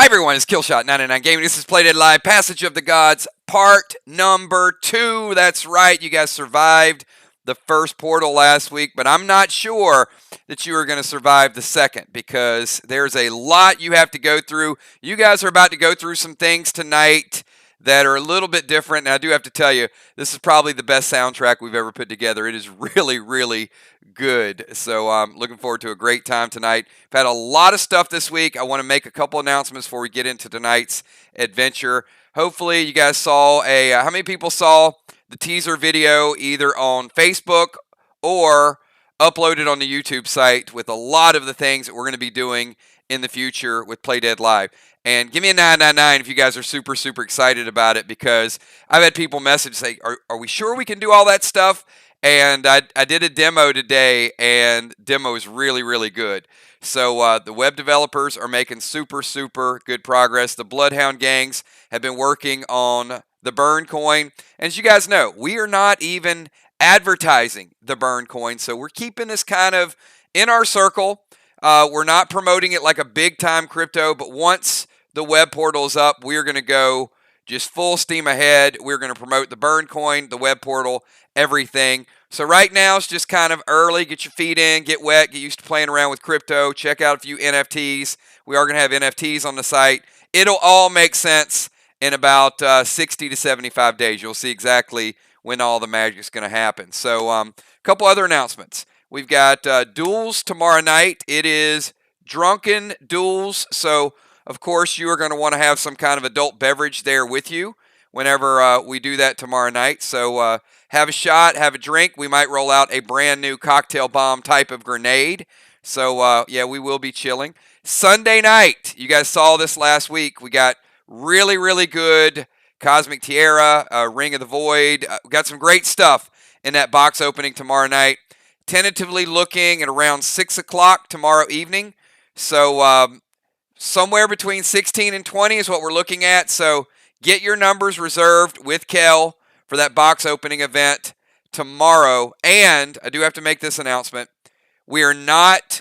Hi everyone, it's Killshot99 Gaming. This is Playdead Live, Passage of the Gods, part number 2. That's right, you guys survived the first portal last week, but I'm not sure that you are going to survive the second because there's a lot you have to go through. You guys are about to go through some things tonight that are a little bit different, and I do have to tell you, this is probably the best soundtrack we've ever put together. It is really, really good. So I'm looking forward to a great time tonight. I've had a lot of stuff this week. I want to make a couple announcements before we get into tonight's adventure. Hopefully you guys saw how many people saw the teaser video either on Facebook or uploaded on the YouTube site with a lot of the things that we're going to be doing in the future with Playdead Live. And give me a 999 if you guys are super, super excited about it, because I've had people message say, are we sure we can do all that stuff? And I did a demo today, and demo is really, really good. So the web developers are making super, super good progress. The Bloodhound gangs have been working on the burn coin. And as you guys know, we are not even advertising the burn coin. So we're keeping this kind of in our circle. We're not promoting it like a big time crypto, but once the web portal is up, we're going to go just full steam ahead. We're going to promote the burn coin, the web portal, everything. So right now it's just kind of early. Get your feet in, get wet, get used to playing around with crypto. Check out a few NFTs. We are going to have NFTs on the site. It'll all make sense in about 60 to 75 days. You'll see exactly when all the magic's going to happen. So a couple other announcements. We've got duels tomorrow night. It is drunken duels. So, of course, you are going to want to have some kind of adult beverage there with you whenever we do that tomorrow night. So have a shot, have a drink. We might roll out a brand new cocktail bomb type of grenade. So, yeah, we will be chilling. Sunday night, you guys saw this last week. We got really, really good Cosmic Tiara, Ring of the Void. We got some great stuff in that box opening tomorrow night. Tentatively looking at around 6 o'clock tomorrow evening. So somewhere between 16 and 20 is what we're looking at. So get your numbers reserved with Kel for that box opening event tomorrow. And I do have to make this announcement. We are not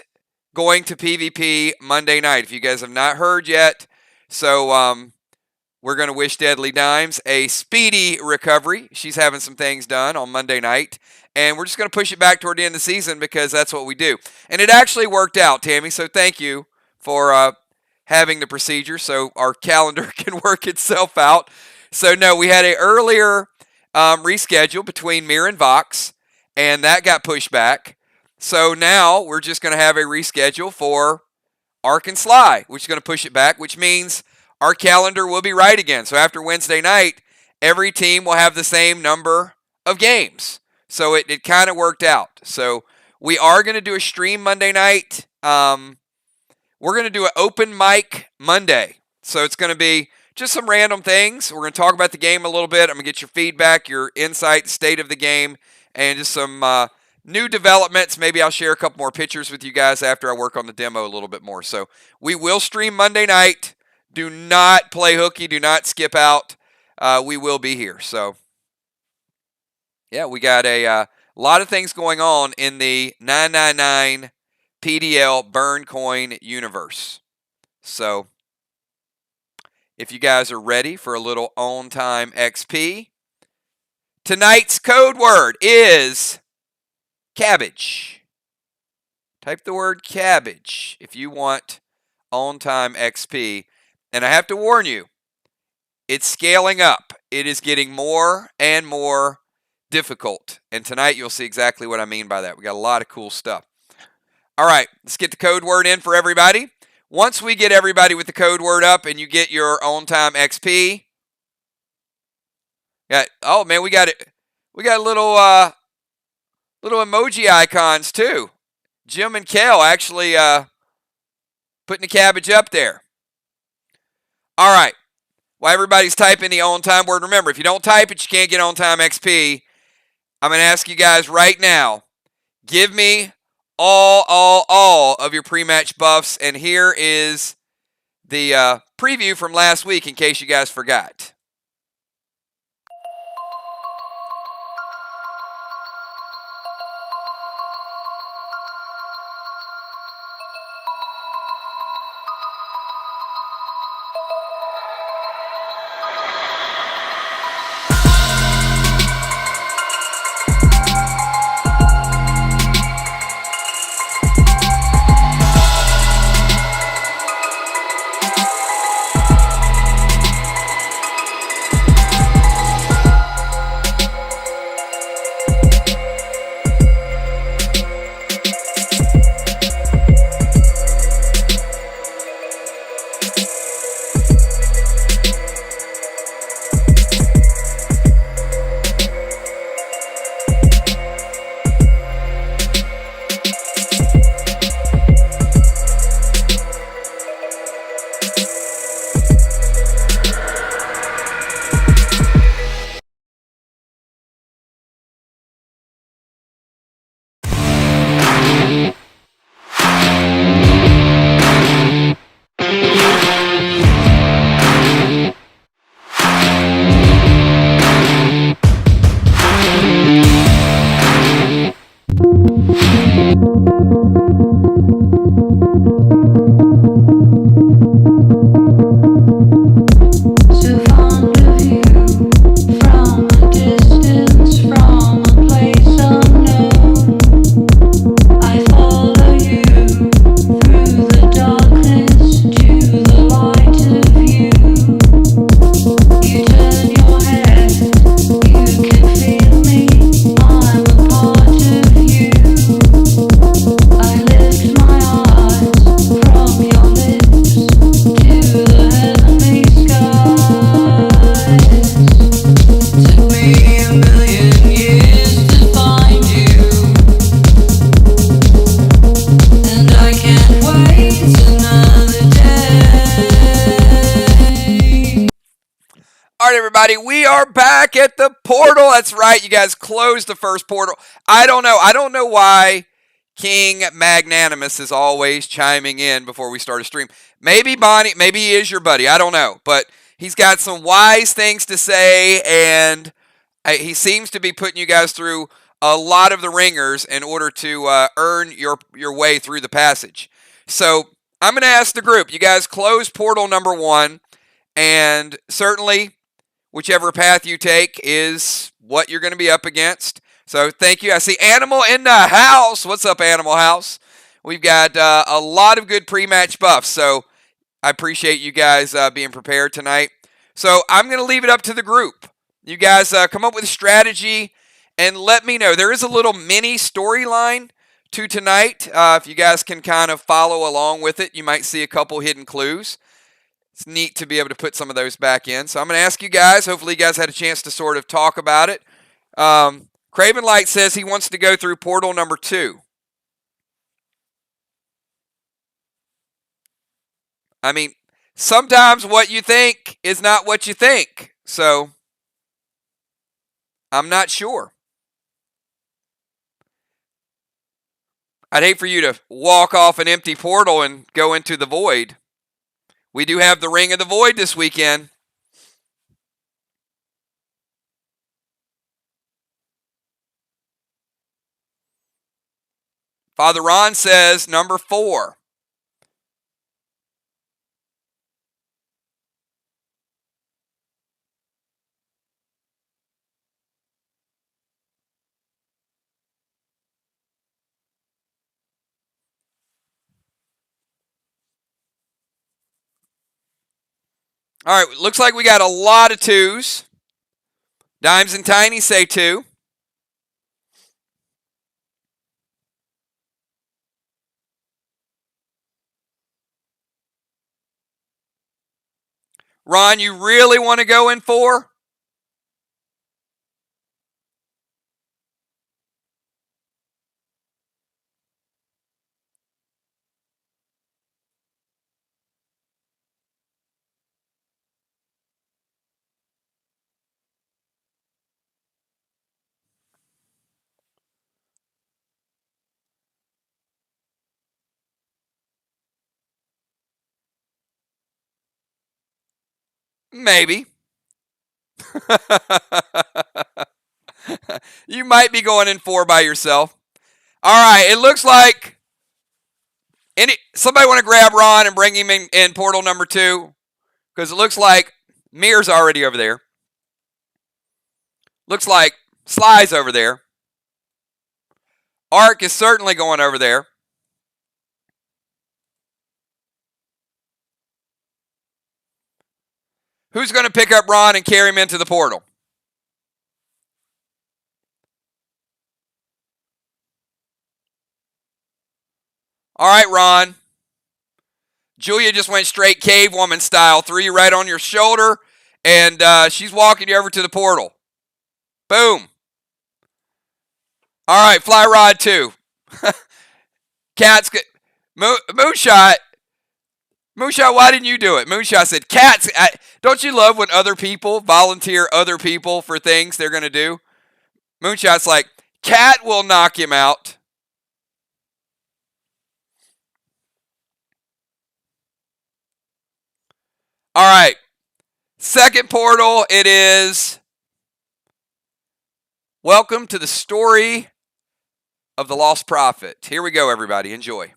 going to PvP Monday night, if you guys have not heard yet. So we're going to wish Deadly Dimes a speedy recovery. She's having some things done on Monday night. And we're just going to push it back toward the end of the season because that's what we do. And it actually worked out, Tammy. So thank you for having the procedure so our calendar can work itself out. So, no, we had an earlier reschedule between Mir and Vox, and that got pushed back. So now we're just going to have a reschedule for Ark and Sly, which is going to push it back, which means our calendar will be right again. So after Wednesday night, every team will have the same number of games. So it kind of worked out. So we are going to do a stream Monday night. We're going to do an open mic Monday. So it's going to be just some random things. We're going to talk about the game a little bit. I'm going to get your feedback, your insight, state of the game, and just some new developments. Maybe I'll share a couple more pictures with you guys after I work on the demo a little bit more. So we will stream Monday night. Do not play hooky. Do not skip out. We will be here. So, yeah, we got a lot of things going on in the 999 PDL burn coin universe. So, if you guys are ready for a little on-time XP, tonight's code word is cabbage. Type the word cabbage if you want on-time XP. And I have to warn you, it's scaling up. It is getting more and more difficult. And tonight you'll see exactly what I mean by that. We got a lot of cool stuff. All right, let's get the code word in for everybody. Once we get everybody with the code word up and you get your on-time XP, oh man, we got it. We got little emoji icons too. Jim and Kel actually putting the cabbage up there. All right. While everybody's typing the on-time word, remember, if you don't type it, you can't get on-time XP. I'm going to ask you guys right now, give me all of your pre-match buffs. And here is the preview from last week in case you guys forgot. All right, everybody, we are back at the portal. That's right, you guys closed the first portal. I don't know why King Magnanimous is always chiming in before we start a stream. Maybe Bonnie, maybe he is your buddy. I don't know, but he's got some wise things to say, and he seems to be putting you guys through a lot of the ringers in order to earn your way through the passage. So I'm going to ask the group. You guys close portal number 1, and certainly whichever path you take is what you're going to be up against. So thank you. I see Animal in the house. What's up, Animal House? We've got a lot of good pre-match buffs, so I appreciate you guys being prepared tonight. So I'm going to leave it up to the group. You guys come up with a strategy and let me know. There is a little mini storyline to tonight. If you guys can kind of follow along with it, you might see a couple hidden clues. It's neat to be able to put some of those back in. So I'm going to ask you guys. Hopefully you guys had a chance to sort of talk about it. Craven Light says he wants to go through portal number 2. I mean, sometimes what you think is not what you think. So I'm not sure. I'd hate for you to walk off an empty portal and go into the void. We do have the Ring of the Void this weekend. Father Ron says number 4. All right, looks like we got a lot of 2s. Dimes and Tiny say 2. Ron, you really want to go in 4? Maybe. You might be going in 4 by yourself. All right, it looks like somebody want to grab Ron and bring him in portal number 2? Because it looks like Mir's already over there. Looks like Sly's over there. Ark is certainly going over there. Who's going to pick up Ron and carry him into the portal? All right, Ron. Julia just went straight cave woman style. Threw you right on your shoulder, and she's walking you over to the portal. Boom. All right, Fly Rod 2. Cat's good. Moonshot. Moonshot, why didn't you do it? Moonshot said, Cats, don't you love when other people volunteer other people for things they're going to do? Moonshot's like, Cat will knock him out. All right. Second portal, it is Welcome to the Story of the Lost Prophet. Here we go, everybody. Enjoy.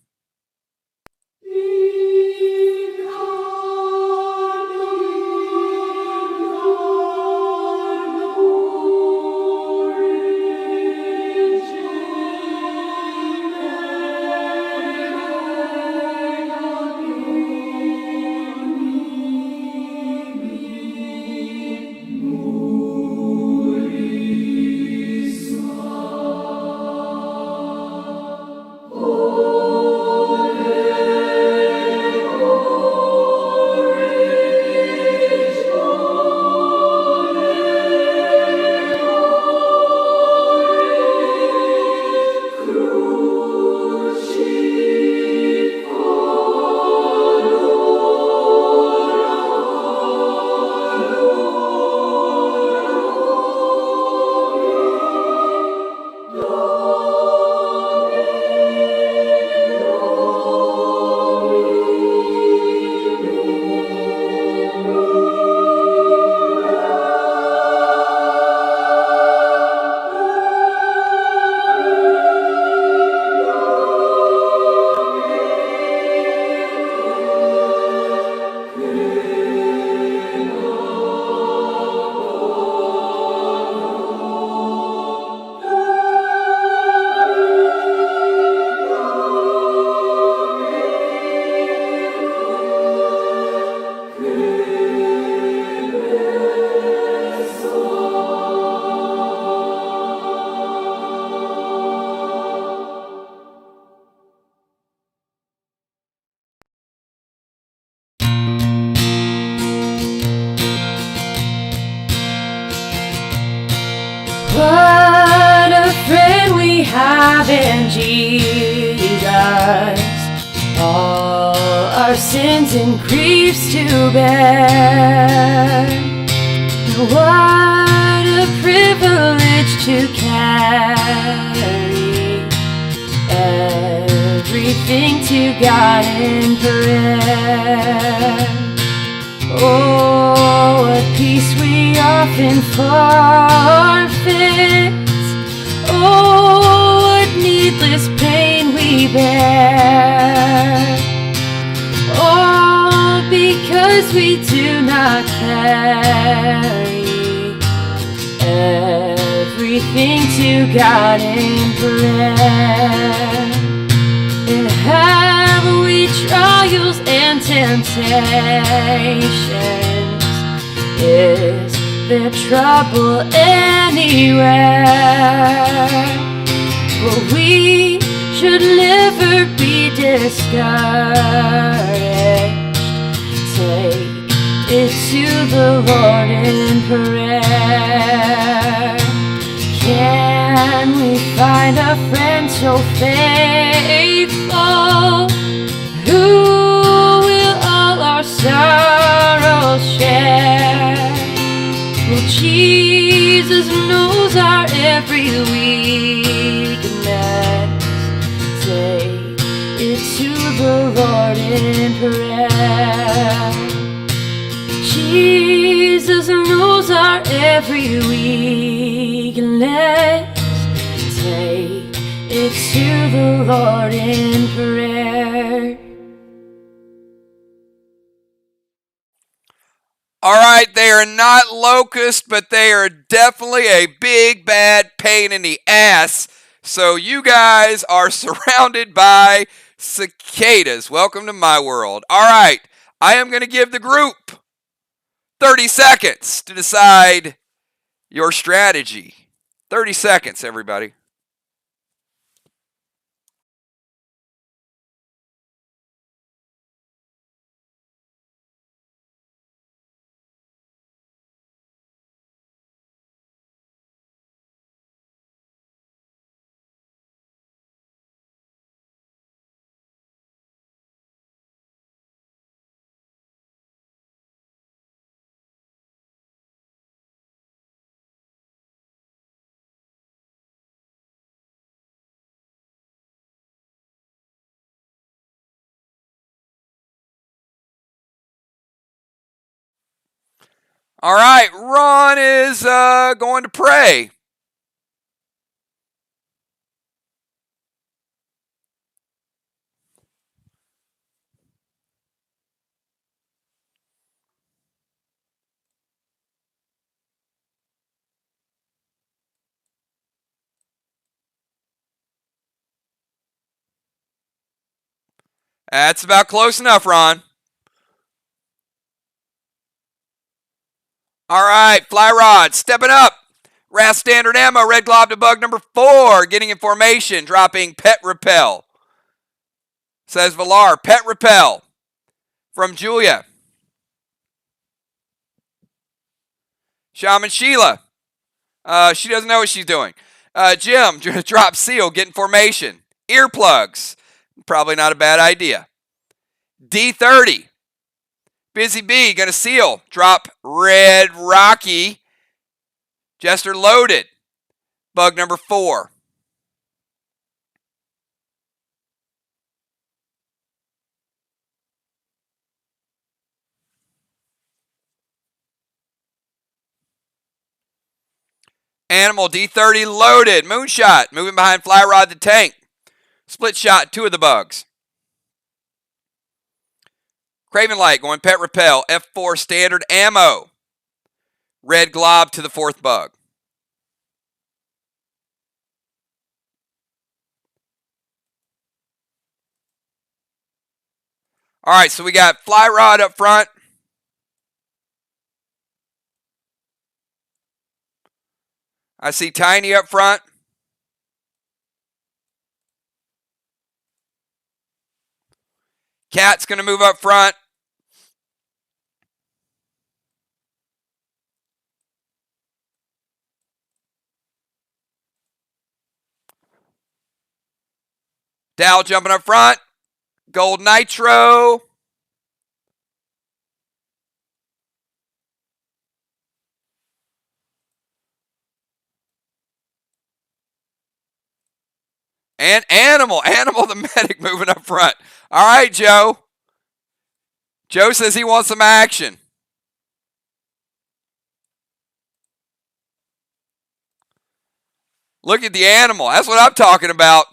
What a friend we have in Jesus, all our sins and griefs to bear. What a privilege to carry everything to God in prayer. Oh, what peace we often forfeit. Oh, what needless pain we bear. All because we do not carry everything to God in prayer. And have we trials and temptations? Is there trouble anywhere? Well, we should never be discouraged. Take it to the Lord in prayer. Can we find a friend so faithful, who will all our sorrows share? Well, Jesus knows our every weakness. Take it to the Lord in prayer. Jesus knows our every weakness. Take it to the Lord in prayer. All right, they are not locusts, but they are definitely a big, bad pain in the ass. So you guys are surrounded by cicadas. Welcome to my world. All right, I am going to give the group 30 seconds to decide your strategy. 30 seconds, everybody. All right, Ron is going to pray. That's about close enough, Ron. All right, Fly Rod, stepping up. Wrath Standard Ammo, Red Glob to Bug number 4, getting in formation, dropping Pet Repel. Says Valar, Pet Repel from Julia. Shaman Sheila, she doesn't know what she's doing. Jim, drop Seal, get in formation. Earplugs, probably not a bad idea. D30, Busy Bee, gonna seal. Drop Red Rocky. Jester loaded. Bug number 4. Animal D30 loaded. Moonshot, moving behind Fly Rod the tank. Split shot, 2 of the bugs. Craven Light going Pet Repel. F4 standard ammo. Red Glob to the 4th bug. All right, so we got Fly Rod up front. I see Tiny up front. Cat's going to move up front. Dow jumping up front. Gold Nitro. And Animal the medic moving up front. All right, Joe. Joe says he wants some action. Look at the Animal. That's what I'm talking about.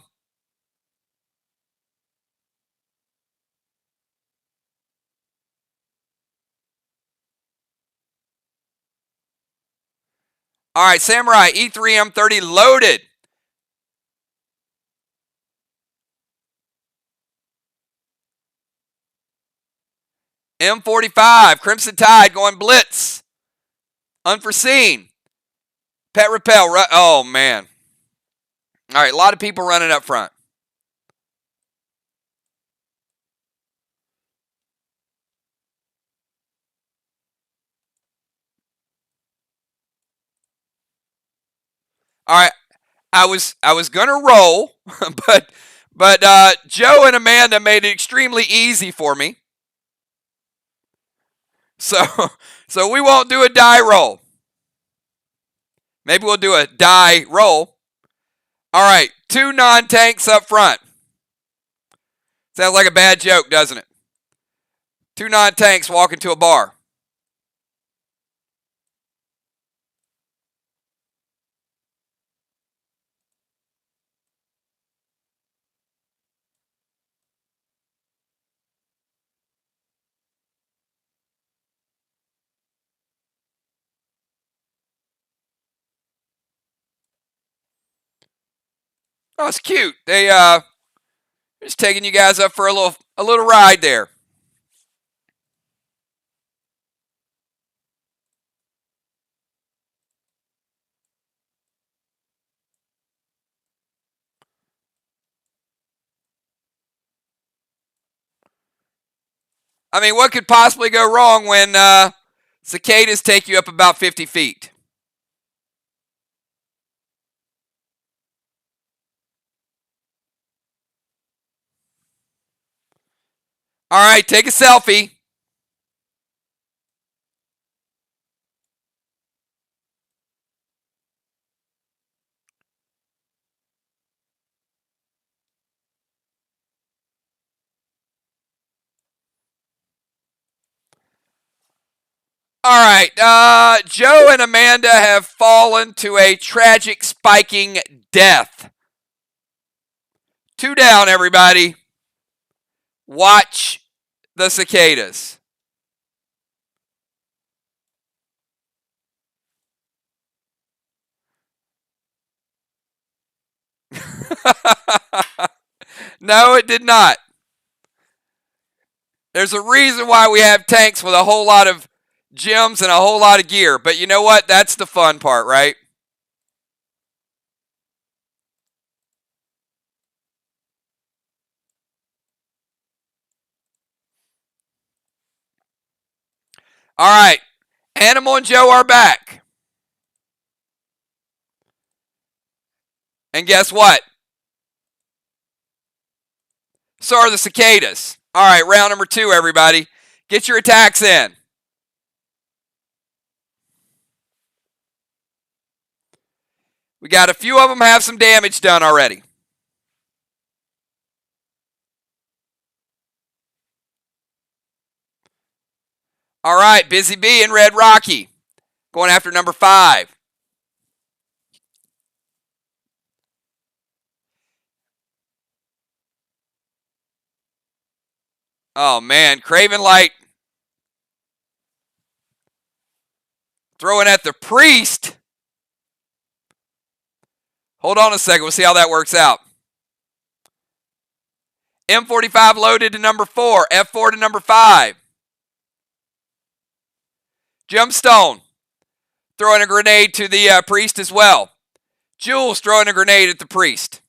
All right, Samurai E3 M30 loaded. M45, Crimson Tide going Blitz. Unforeseen. Pet Repel. Oh, man. All right, a lot of people running up front. All right, I was gonna roll, but Joe and Amanda made it extremely easy for me. So we won't do a die roll. Maybe we'll do a die roll. All right, 2 non-tanks up front. Sounds like a bad joke, doesn't it? 2 non-tanks walking to a bar. Oh, it's cute. They just taking you guys up for a little ride there. I mean, what could possibly go wrong when cicadas take you up about 50 feet? All right, take a selfie. All right, Joe and Amanda have fallen to a tragic spiking death. 2 down, everybody. Watch the cicadas. No, it did not. There's a reason why we have tanks with a whole lot of gems and a whole lot of gear. But you know what? That's the fun part, right? All right. Animal and Joe are back. And guess what? So are the cicadas. All right, round number 2, everybody. Get your attacks in. We got a few of them have some damage done already. All right, Busy Bee and Red Rocky going after number 5. Oh, man. Craven Light throwing at the priest. Hold on a second. We'll see how that works out. M45 loaded to number 4. F4 to number 5. Gemstone throwing a grenade to the priest as well. Jules throwing a grenade at the priest.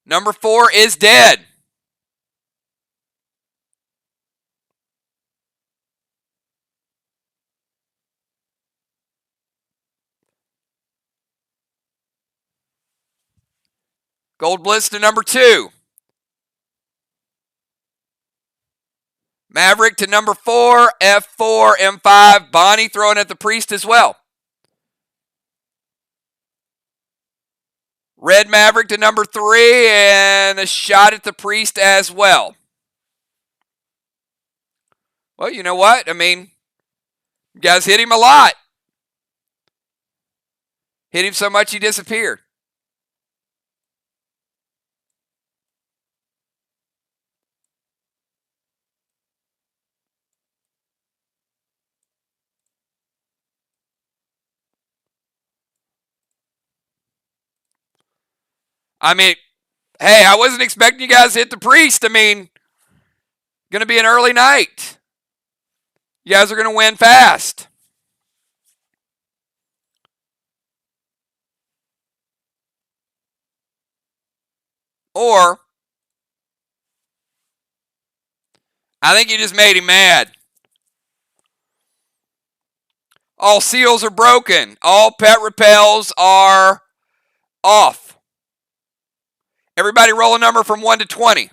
Number 4 is dead. Gold Blitz to number 2. Maverick to number 4. F4, M5. Bonnie throwing at the priest as well. Red Maverick to number 3 and a shot at the priest as well. Well, you know what? I mean, you guys hit him a lot. Hit him so much he disappeared. I mean, hey, I wasn't expecting you guys to hit the priest. I mean, going to be an early night. You guys are going to win fast. Or, I think you just made him mad. All seals are broken. All pet repels are off. Everybody roll a number from 1 to 20.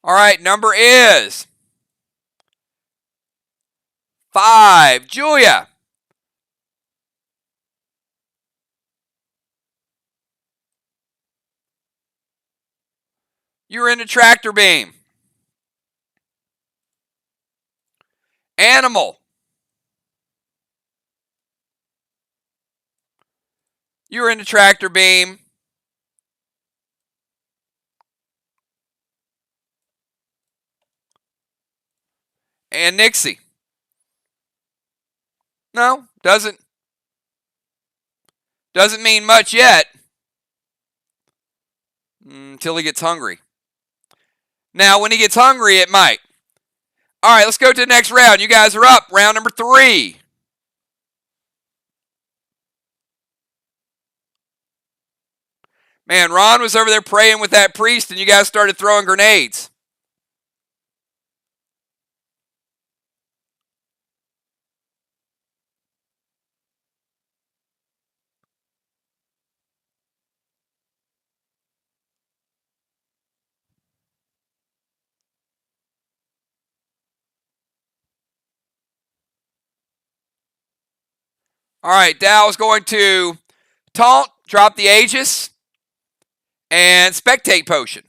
All right, number is 5. Julia. You're in the tractor beam. Animal. You're in the tractor beam. And Nixie. No, doesn't mean much yet until he gets hungry. Now, when he gets hungry, it might. All right, let's go to the next round. You guys are up. Round number 3. Man, Ron was over there praying with that priest, and you guys started throwing grenades. All right, Dow's going to taunt, drop the Aegis, and spectate potion.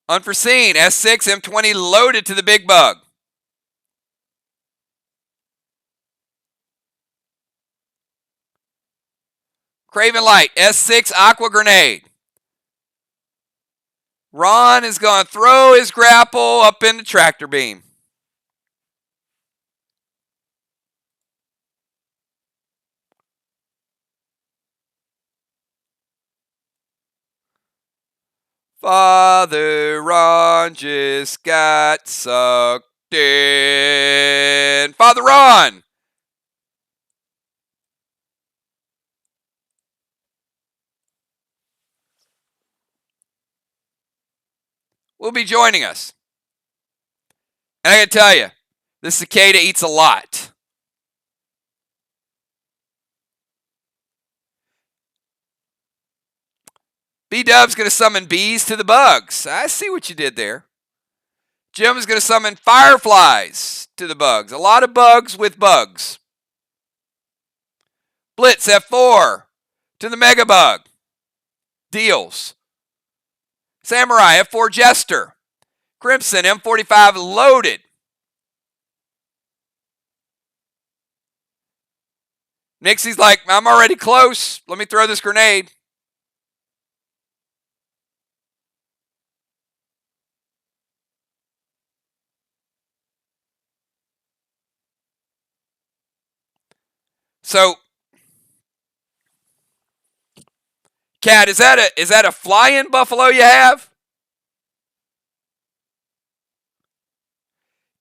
Unforeseen, S6, M20 loaded to the big bug. Craven Light, S6, Aqua Grenade. Ron is going to throw his grapple up in the tractor beam. Father Ron just got sucked in. Father Ron! Will be joining us. And I gotta tell you, this cicada eats a lot. B-Dub's gonna summon bees to the bugs. I see what you did there. Jim's gonna summon fireflies to the bugs. A lot of bugs with bugs. Blitz F4 to the mega bug. Deals. Samurai F4 Jester. Crimson M45 loaded. Nixie's like, I'm already close. Let me throw this grenade. So, Cat, is that a flying buffalo you have?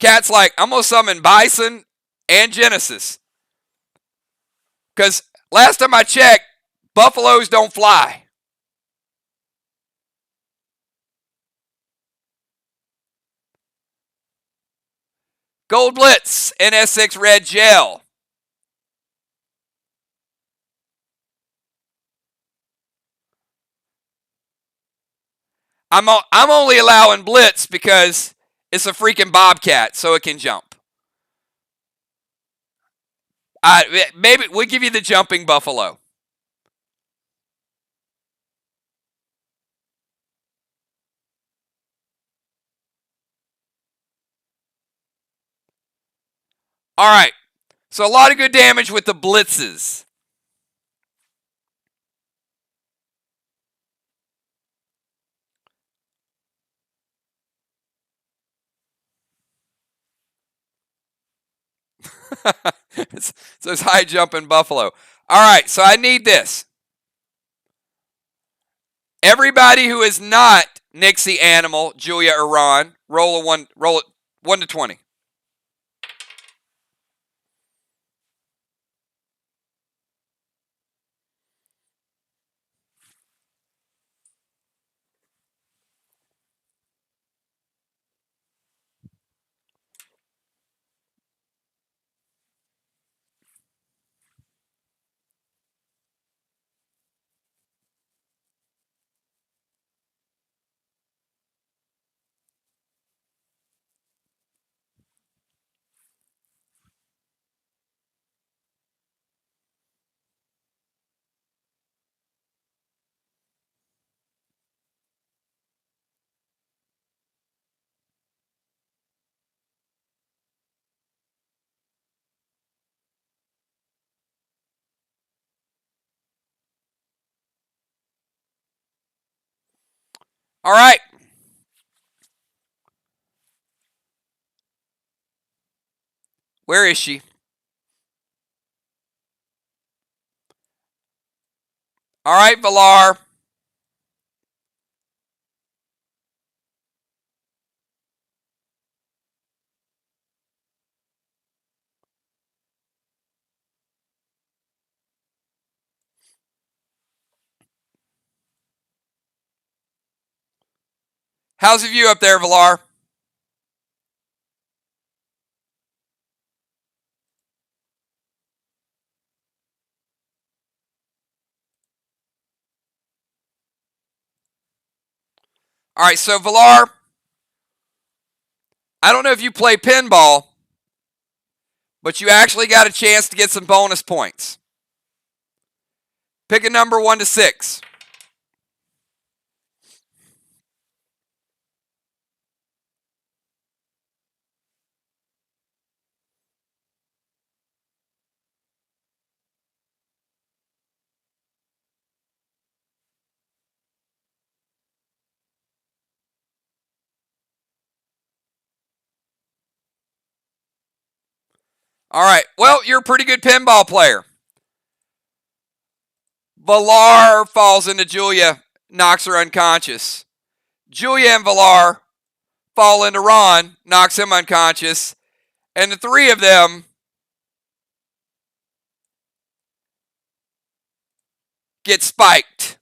Cat's like, I'm gonna summon Bison and Genesis. Because last time I checked, buffaloes don't fly. Gold Blitz, NS6 Red Gel. I'm only allowing Blitz because it's a freaking Bobcat, so it can jump. Maybe we'll give you the jumping buffalo. All right. So a lot of good damage with the blitzes. So it's high jumping buffalo. All right, so I need this. Everybody who is not Nixie, Animal, Julia, or Ron, roll it 1 to 20. All right. Where is she? All right, Valar. How's the view up there, Valar? All right, so Valar, I don't know if you play pinball, but you actually got a chance to get some bonus points. Pick a number 1 to 6. All right, well, you're a pretty good pinball player. Valar falls into Julia, knocks her unconscious. Julia and Valar fall into Ron, knocks him unconscious. And the three of them get spiked.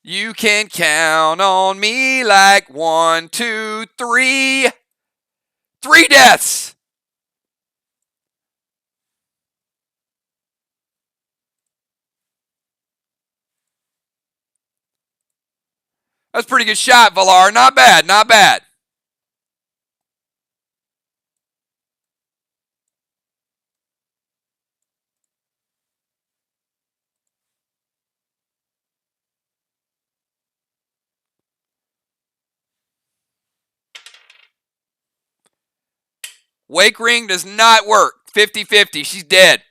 You can count on me like 1, 2, 3. 3 deaths. That's a pretty good shot, Valar. Not bad, not bad. Wake ring does not work. 50-50. She's dead.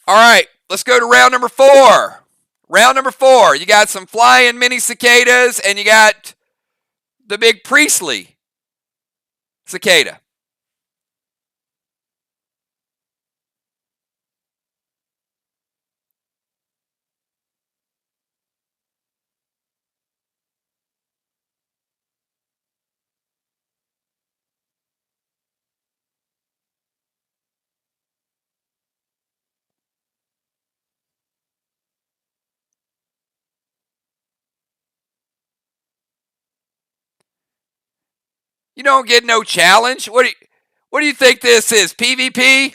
All right, let's go to round number 4. Round number 4. You got some flying mini cicadas, and you got the big Priestley cicada. You don't get no challenge. What do you think this is? PvP?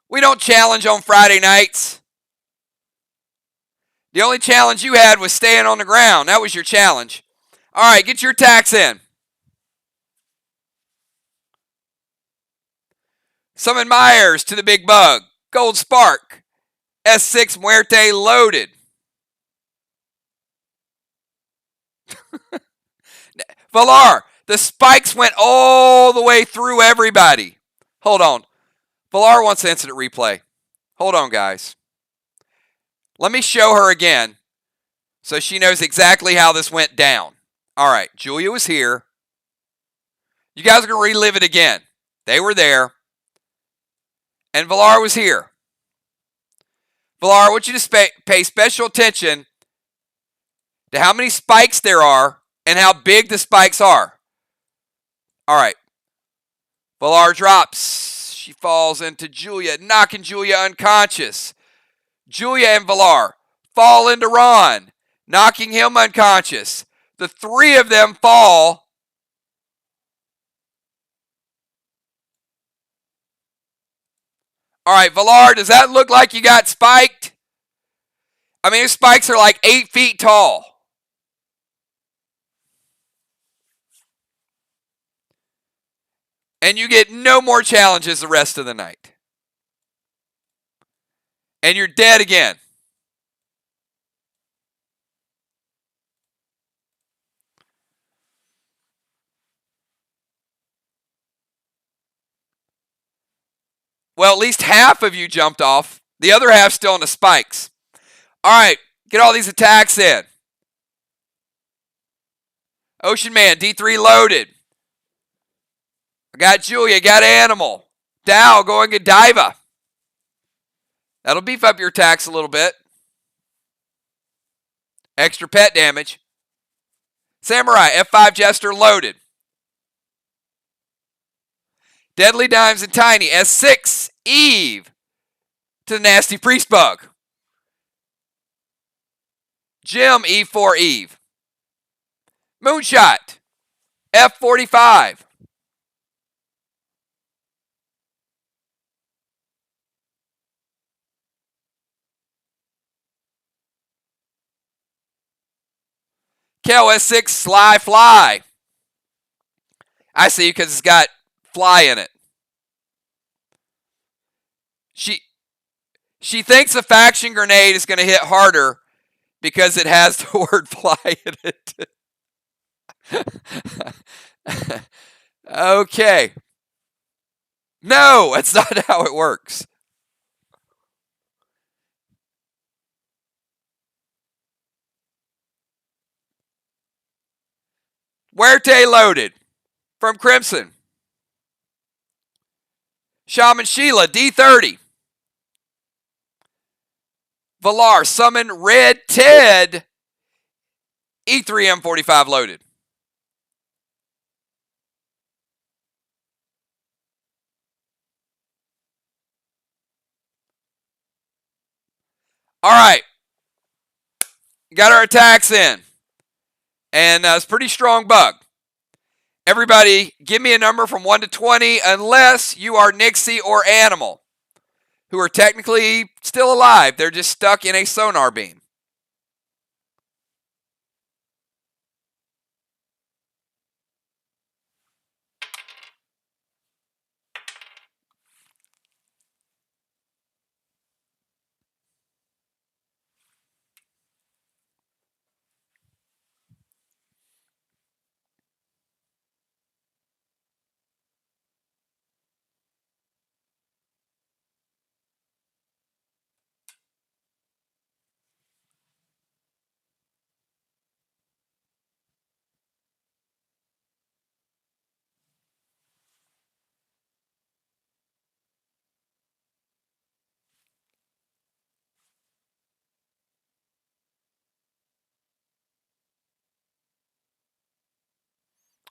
We don't challenge on Friday nights. The only challenge you had was staying on the ground. That was your challenge. All right, get your attacks in. Summon Myers to the big bug. Gold Spark. S6 Muerte loaded. Valar, the spikes went all the way through everybody. Hold on. Valar wants instant replay. Hold on, guys. Let me show her again so she knows exactly how this went down. All right, Julia was here. You guys are going to relive it again. They were there. And Valar was here. Valar, I want you to pay special attention to how many spikes there are and how big the spikes are. All right. Valar drops. She falls into Julia, knocking Julia unconscious. Julia and Valar fall into Ron, knocking him unconscious. The three of them fall. All right, Valar, does that look like you got spiked? I mean, his spikes are like 8 feet tall. And you get no more challenges the rest of the night. And you're dead again. Well, at least half of you jumped off. The other half's still on the spikes. All right, get all these attacks in. Ocean Man, D3 loaded. I got Julia, got Animal. Dow going to Diva. That'll beef up your attacks a little bit. Extra pet damage. Samurai, F5 Jester loaded. Deadly Dimes and Tiny, S6 Eve to the Nasty Priest Bug. Jim, E4 Eve. Moonshot, F45. Kel, S6 Sly Fly. I see because it's got fly in it. She thinks a faction grenade is going to hit harder because it has the word fly in it. Okay. No, that's not how it works. Huerte loaded from Crimson. Shaman Sheila, D30. Valar, summon Red Ted, E3 M45 loaded. All right. Got our attacks in. And it's a pretty strong bug. Everybody, give me a number from 1 to 20 unless you are Nixie or Animal, who are technically still alive. They're just stuck in a sonar beam.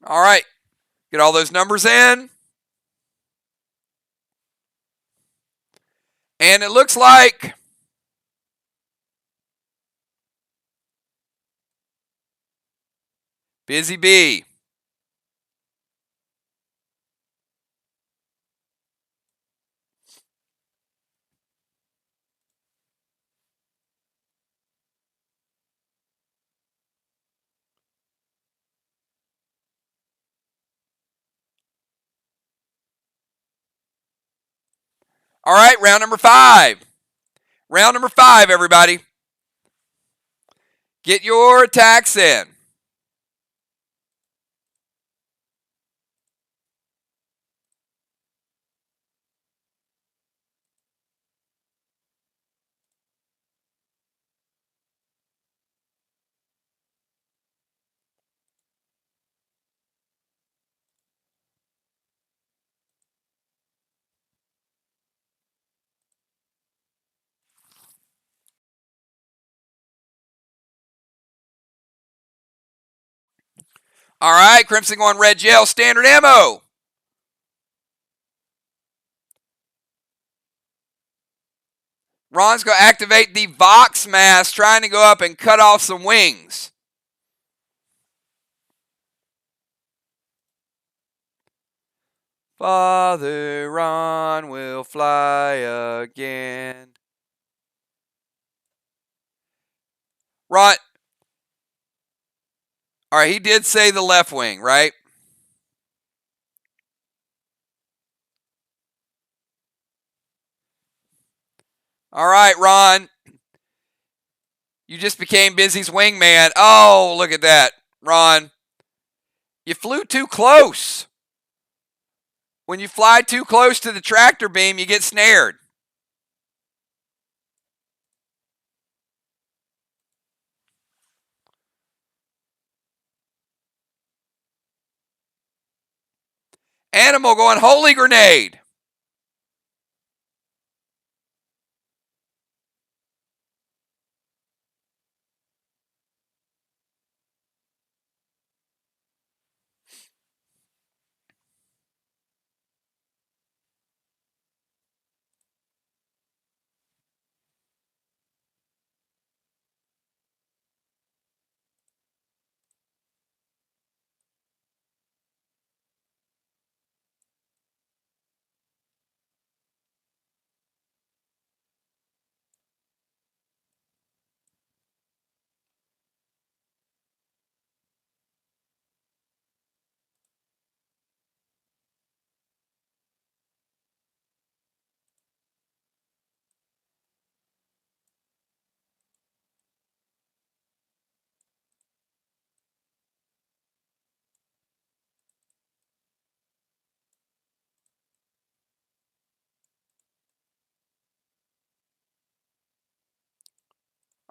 All right. Get all those numbers in. And it looks like Busy Bee. All right, round number 5. Round number 5, everybody. Get your attacks in. All right, Crimson on Red Gel, standard ammo. Ron's going to activate the Vox mask, trying to go up and cut off some wings. Father Ron will fly again. Ron. All right, he did say the left wing, right? All right, Ron. You just became Busy's wingman. Oh, look at that, Ron. You flew too close. When you fly too close to the tractor beam, you get snared. Animal going holy grenade.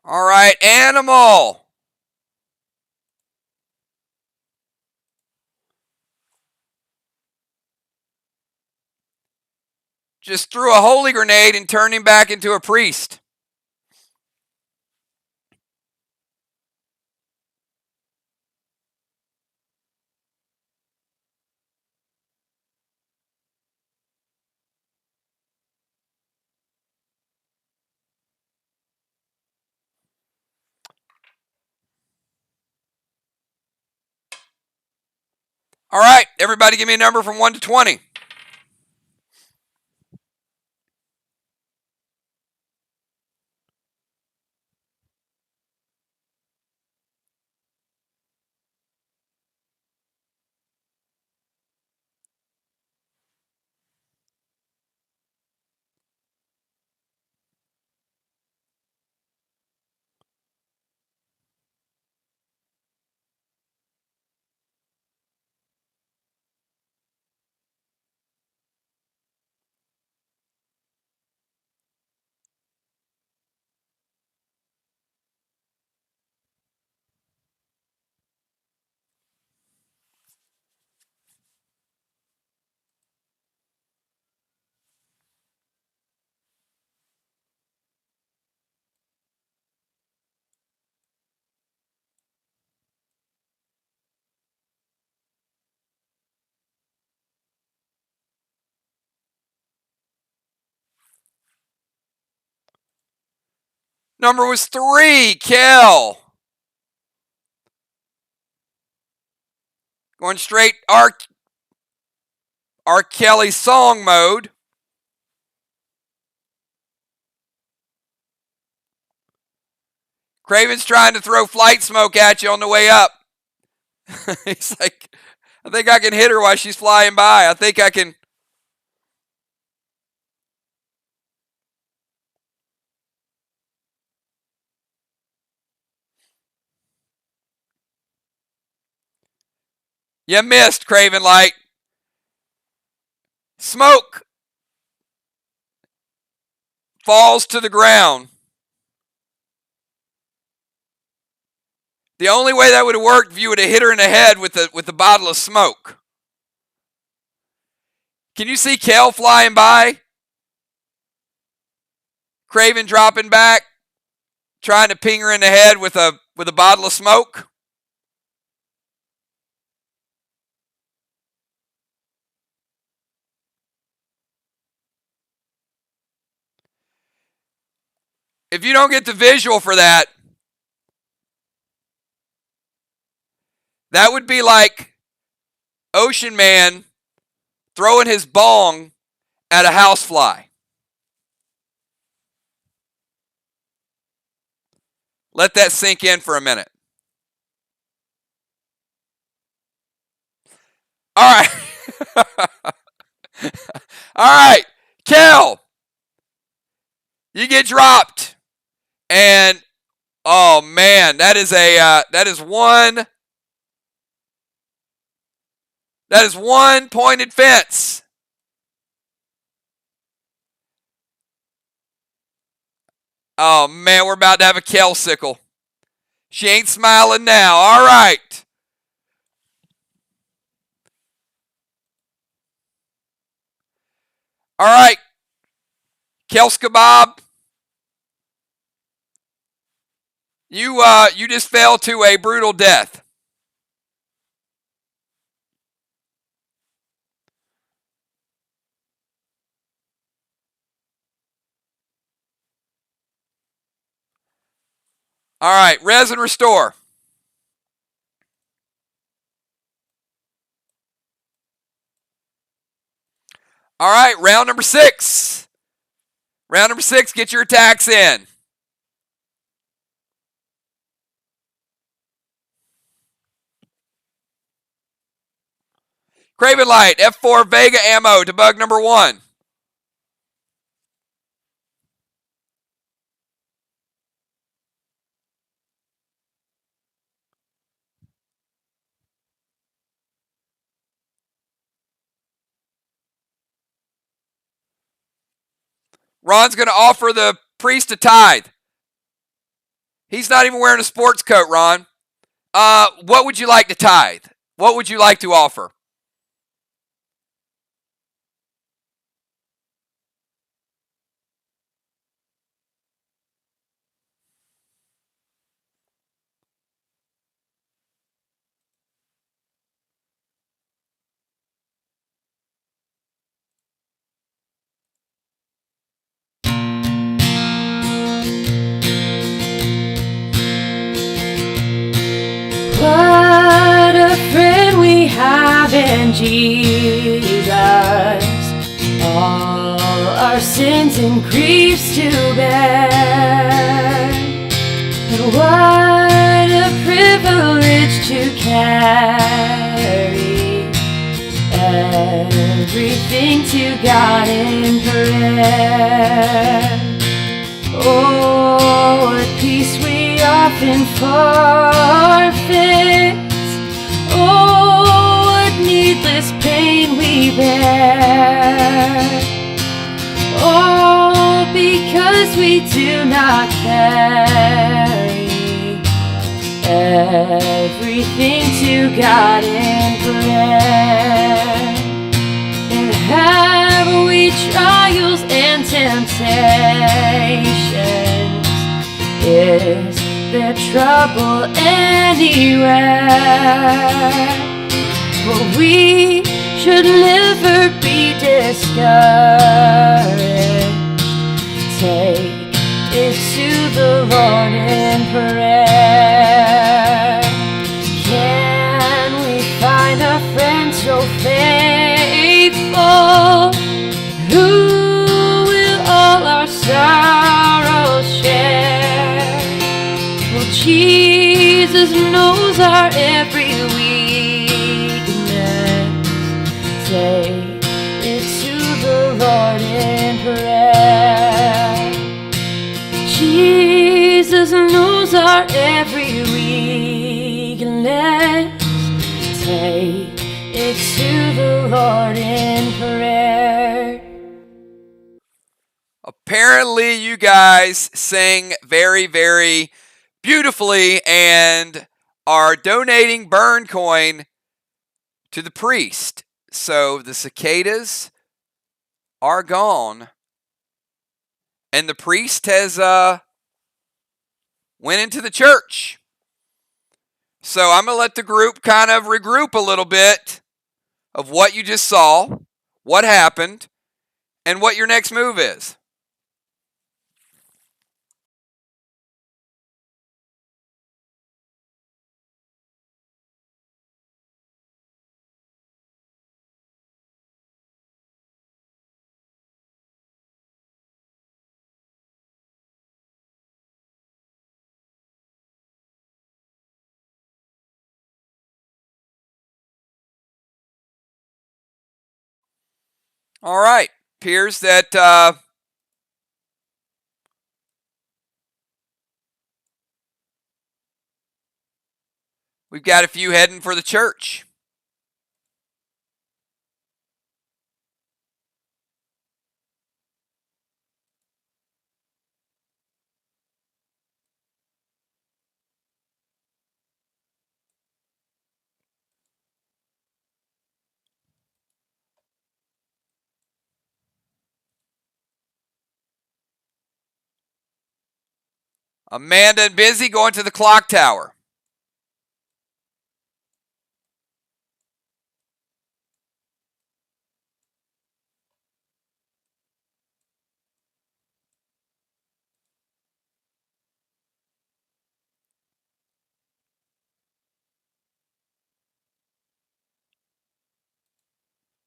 All right, animal. Just threw a holy grenade and turned him back into a priest. All right, everybody give me a number from 1 to 20. Number was 3, Kel. Going straight R. Kelly song mode. Craven's trying to throw flight smoke at you on the way up. He's like, I think I can hit her while she's flying by. I think I can. You missed, Craven Light. Smoke falls to the ground. The only way that would have worked if you would have hit her in the head with the bottle of smoke. Can you see Kel flying by? Craven dropping back, trying to ping her in the head with a bottle of smoke. If you don't get the visual for that, that would be like Ocean Man throwing his bong at a housefly. Let that sink in for a minute. All right. All right. Kel, you get dropped. And oh man, that is one pointed fence. Oh man, we're about to have a Kel sickle. She ain't smiling now. All right. All right, Kels Kebab, you just fell to a brutal death. All right, res and restore. All right, round number 6. Round number 6, get your attacks in. Craven Light, F4 Vega ammo to bug number 1. Ron's going to offer the priest a tithe. He's not even wearing a sports coat, Ron. What would you like to tithe? What would you like to offer? What a friend we have in Jesus. All our sins and griefs to bear. And what a privilege to carry everything to God in prayer. Oh, what peace we often forfeit. Oh, what needless pain we bear. Oh, because we do not carry everything to God in prayer. And have we trials and temptations? Is there trouble anywhere? But we should never be discouraged. Take it to the Lord in prayer. Can we find a friend so faithful, who will all our sorrows share? Well, Jesus knows our every weakness. Take it to the Lord in prayer. Jesus knows our every weakness. Take it to the Lord in prayer. Apparently, you guys sing very, very beautifully and are donating burn coin to the priest. So the cicadas are gone, and the priest has went into the church. So I'm going to let the group kind of regroup a little bit of what you just saw, what happened, and what your next move is. All right. Appears that we've got a few heading for the church. Amanda and Busy going to the clock tower.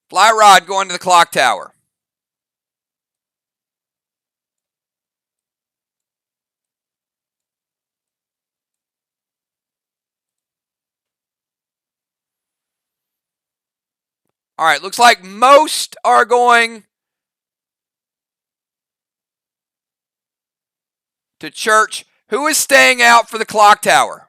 Fly Rod going to the clock tower. All right, looks like most are going to church. Who is staying out for the clock tower?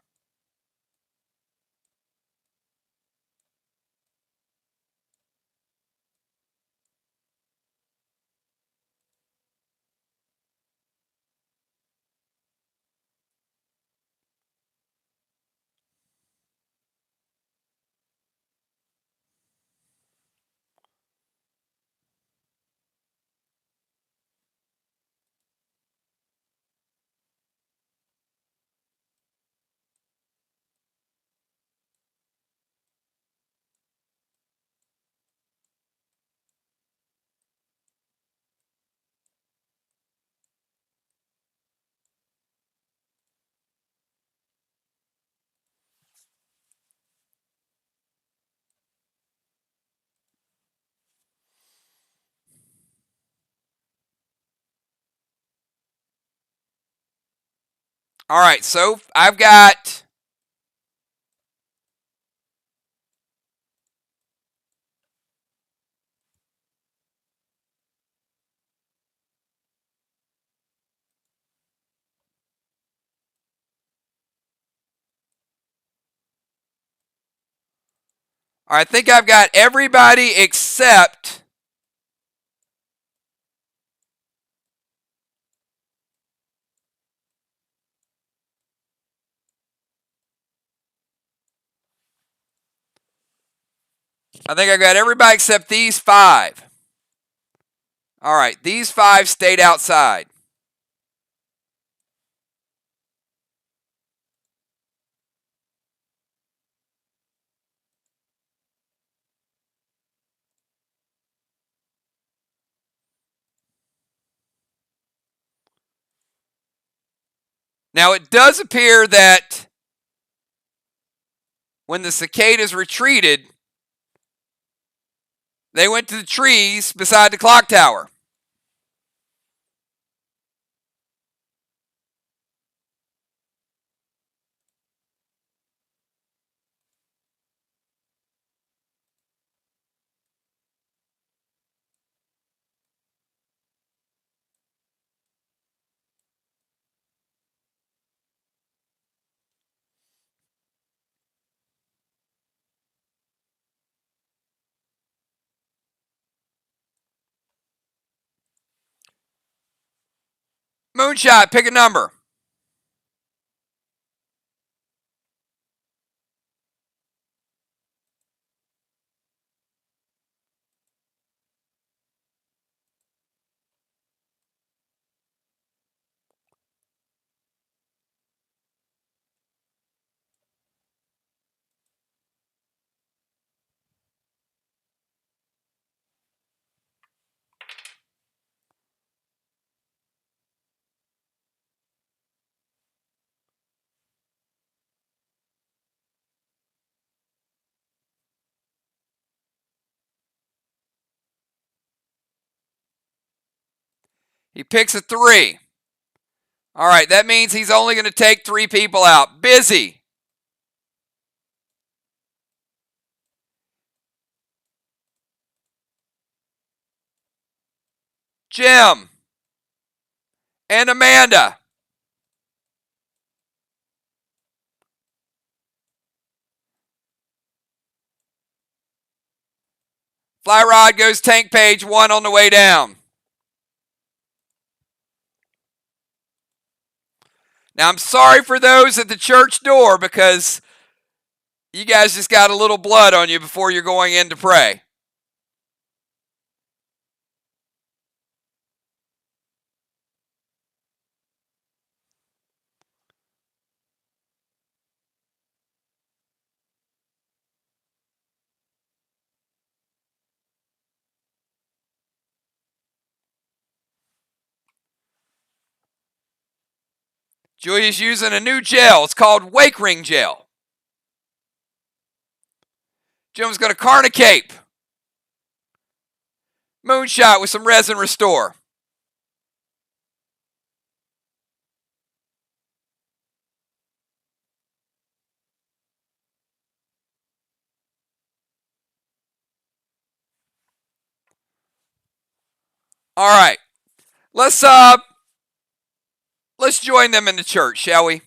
All right, so I've got I think I've got everybody except these 5. All right, these 5 stayed outside. Now, it does appear that when the cicadas retreated, they went to the trees beside the clock tower. Moonshot, pick a number. He picks a 3. All right, that means he's only going to take 3 people out. Busy. Jim. And Amanda. Fly Rod goes tank page 1 on the way down. Now, I'm sorry for those at the church door because you guys just got a little blood on you before you're going in to pray. Julia's using a new gel. It's called Wake Ring Gel. Jim's going to Carnicape. Moonshot with some Resin Restore. All right. Let's join them in the church, shall we?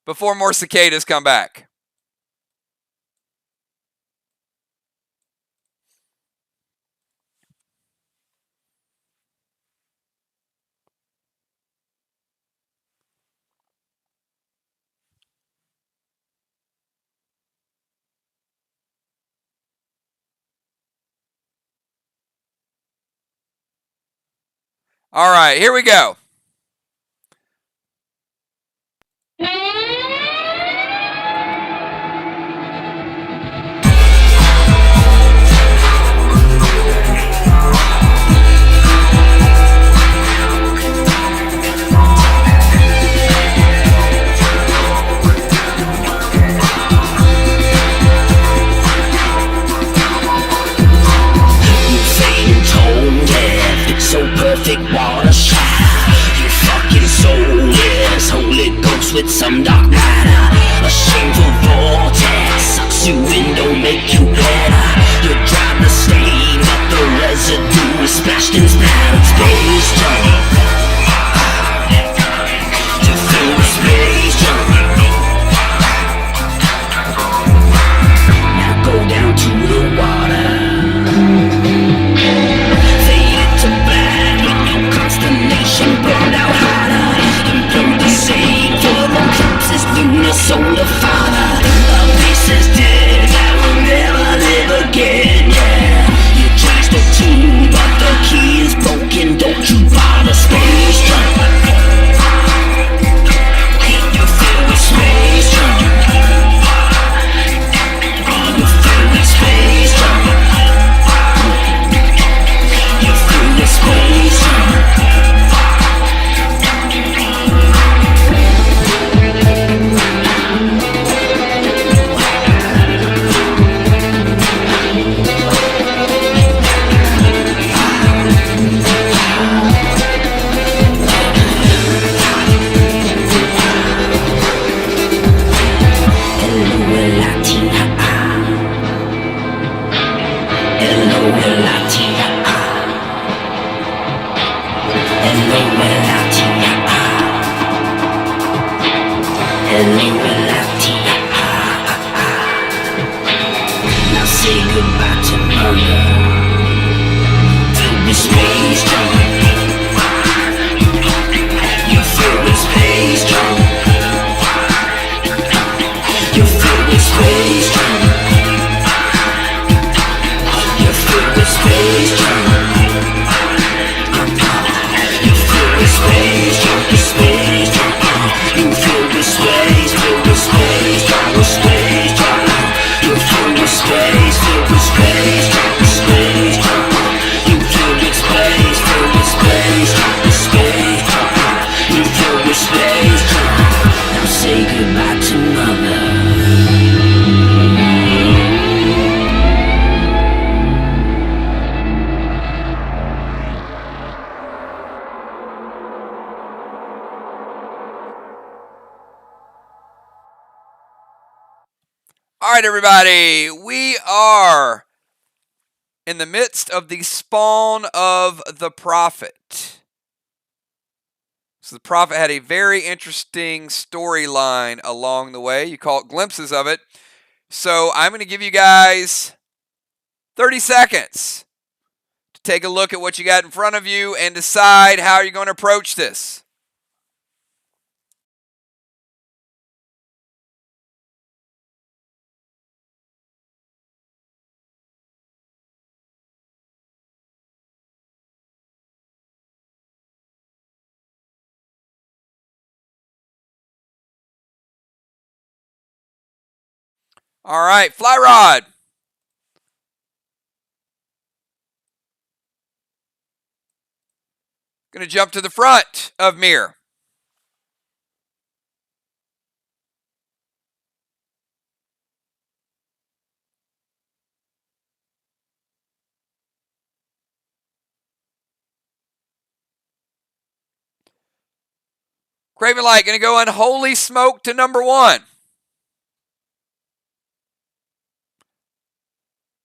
Before more cicadas come back. All right, here we go. So perfect, what a shadow. You fucking soulless Holy Ghost with some dark matter. A shameful vortex sucks you in, don't make you better. You drive the stain, but the residue is splashed and splattered. Space jump to fill the space jump. Now go down to the water. Burned out harder, implode the same. For the drops is lunar solar father. A piece is dead that will never live again, yeah. You changed the tune, but the key is broken. Don't you bother, space jump. You fill with space jump. You fill with space jump. You fill with space jump. Now say goodbye to mother. Fill with space jump. You fill with space jump. You fill with space jump. You fill with space jump. You fill with space jump. Space jump. You fill with space, fill with space, jump with space jump. You fill with space, fill with space, jump with space jump. You fill with space, fill with space, jump with space jump. You fill with space jump. Now say goodbye to mother. All right, everybody, we are in the midst of the spawn of the prophet. So the prophet had a very interesting storyline along the way. You caught glimpses of it. So I'm going to give you guys 30 seconds to take a look at what you got in front of you and decide how you're going to approach this. All right, Fly Rod. Going to jump to the front of mirror. Craven Light going to go Unholy Smoke to number 1.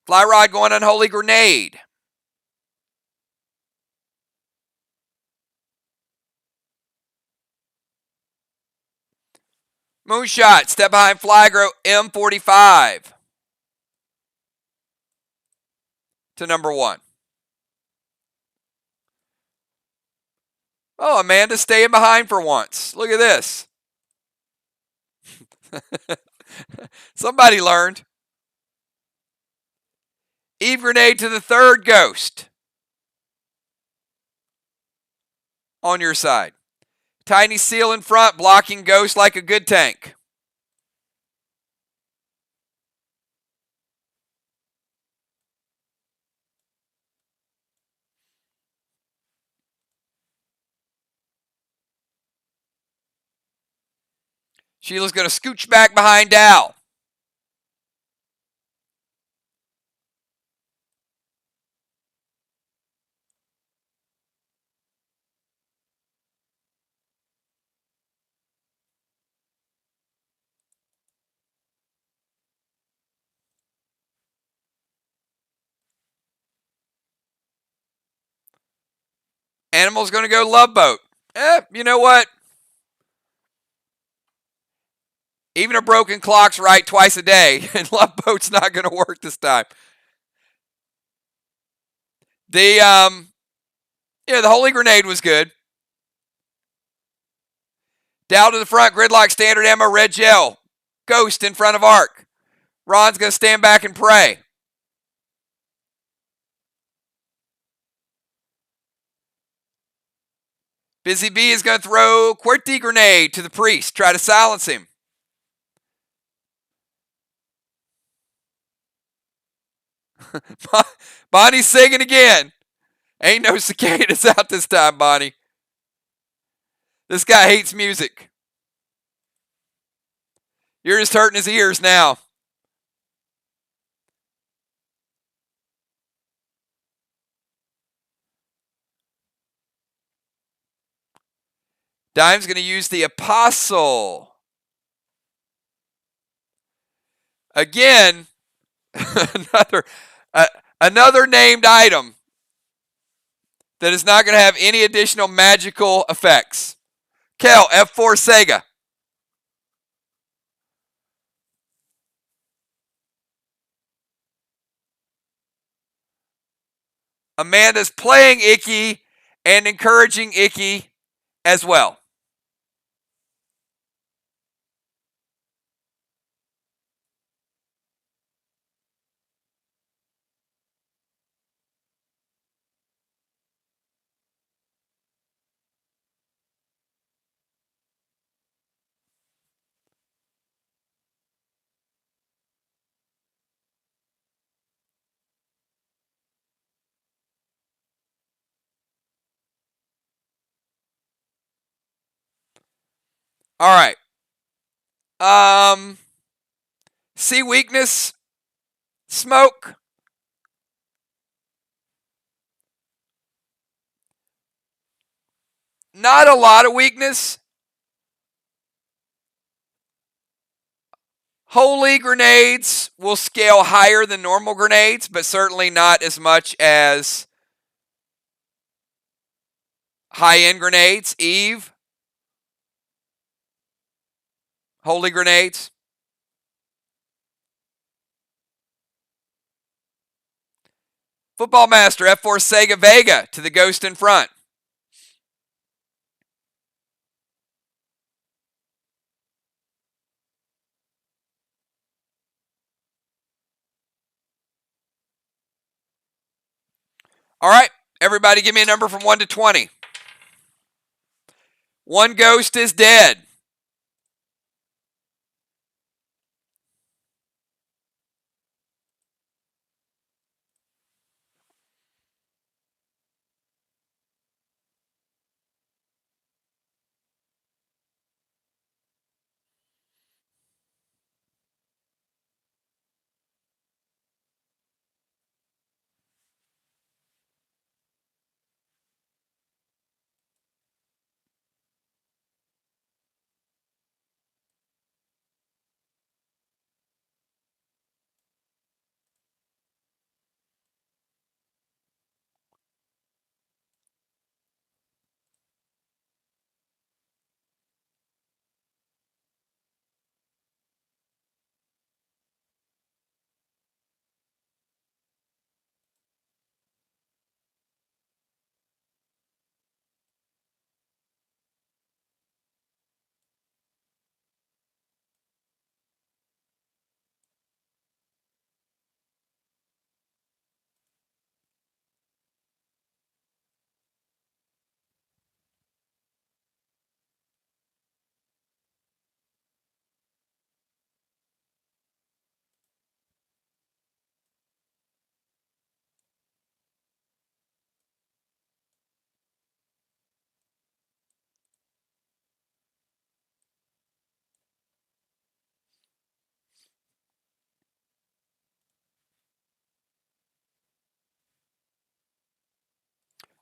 Fly Rod going Unholy Grenade. Moonshot, step behind Flygro M45 to number 1. Oh, Amanda's staying behind for once. Look at this. Somebody learned. Eve Grenade to the 3rd Ghost. On your side. Tiny Seal in front, blocking Ghost like a good tank. Sheila's going to scooch back behind Dal. Animal's going to go Love Boat. You know what? Even a broken clock's right twice a day, and Love Boat's not going to work this time. The Holy Grenade was good. Down to the front, Gridlock, Standard Ammo, Red Gel. Ghost in front of Arc. Ron's going to stand back and pray. Busy Bee is going to throw QWERTY Grenade to the Priest. Try to silence him. Bonnie's singing again. Ain't no cicadas out this time, Bonnie. This guy hates music. You're just hurting his ears now. Dime's going to use the Apostle. Again, another named item that is not going to have any additional magical effects. Kel, F4 Sega. Amanda's playing Icky and encouraging Icky as well. All right. See weakness, smoke. Not a lot of weakness. Holy grenades will scale higher than normal grenades, but certainly not as much as high-end grenades. Eve. Holy grenades. Football Master, F4 Sega Vega to the Ghost in front. All right, everybody give me a number from 1 to 20. 1 ghost is dead.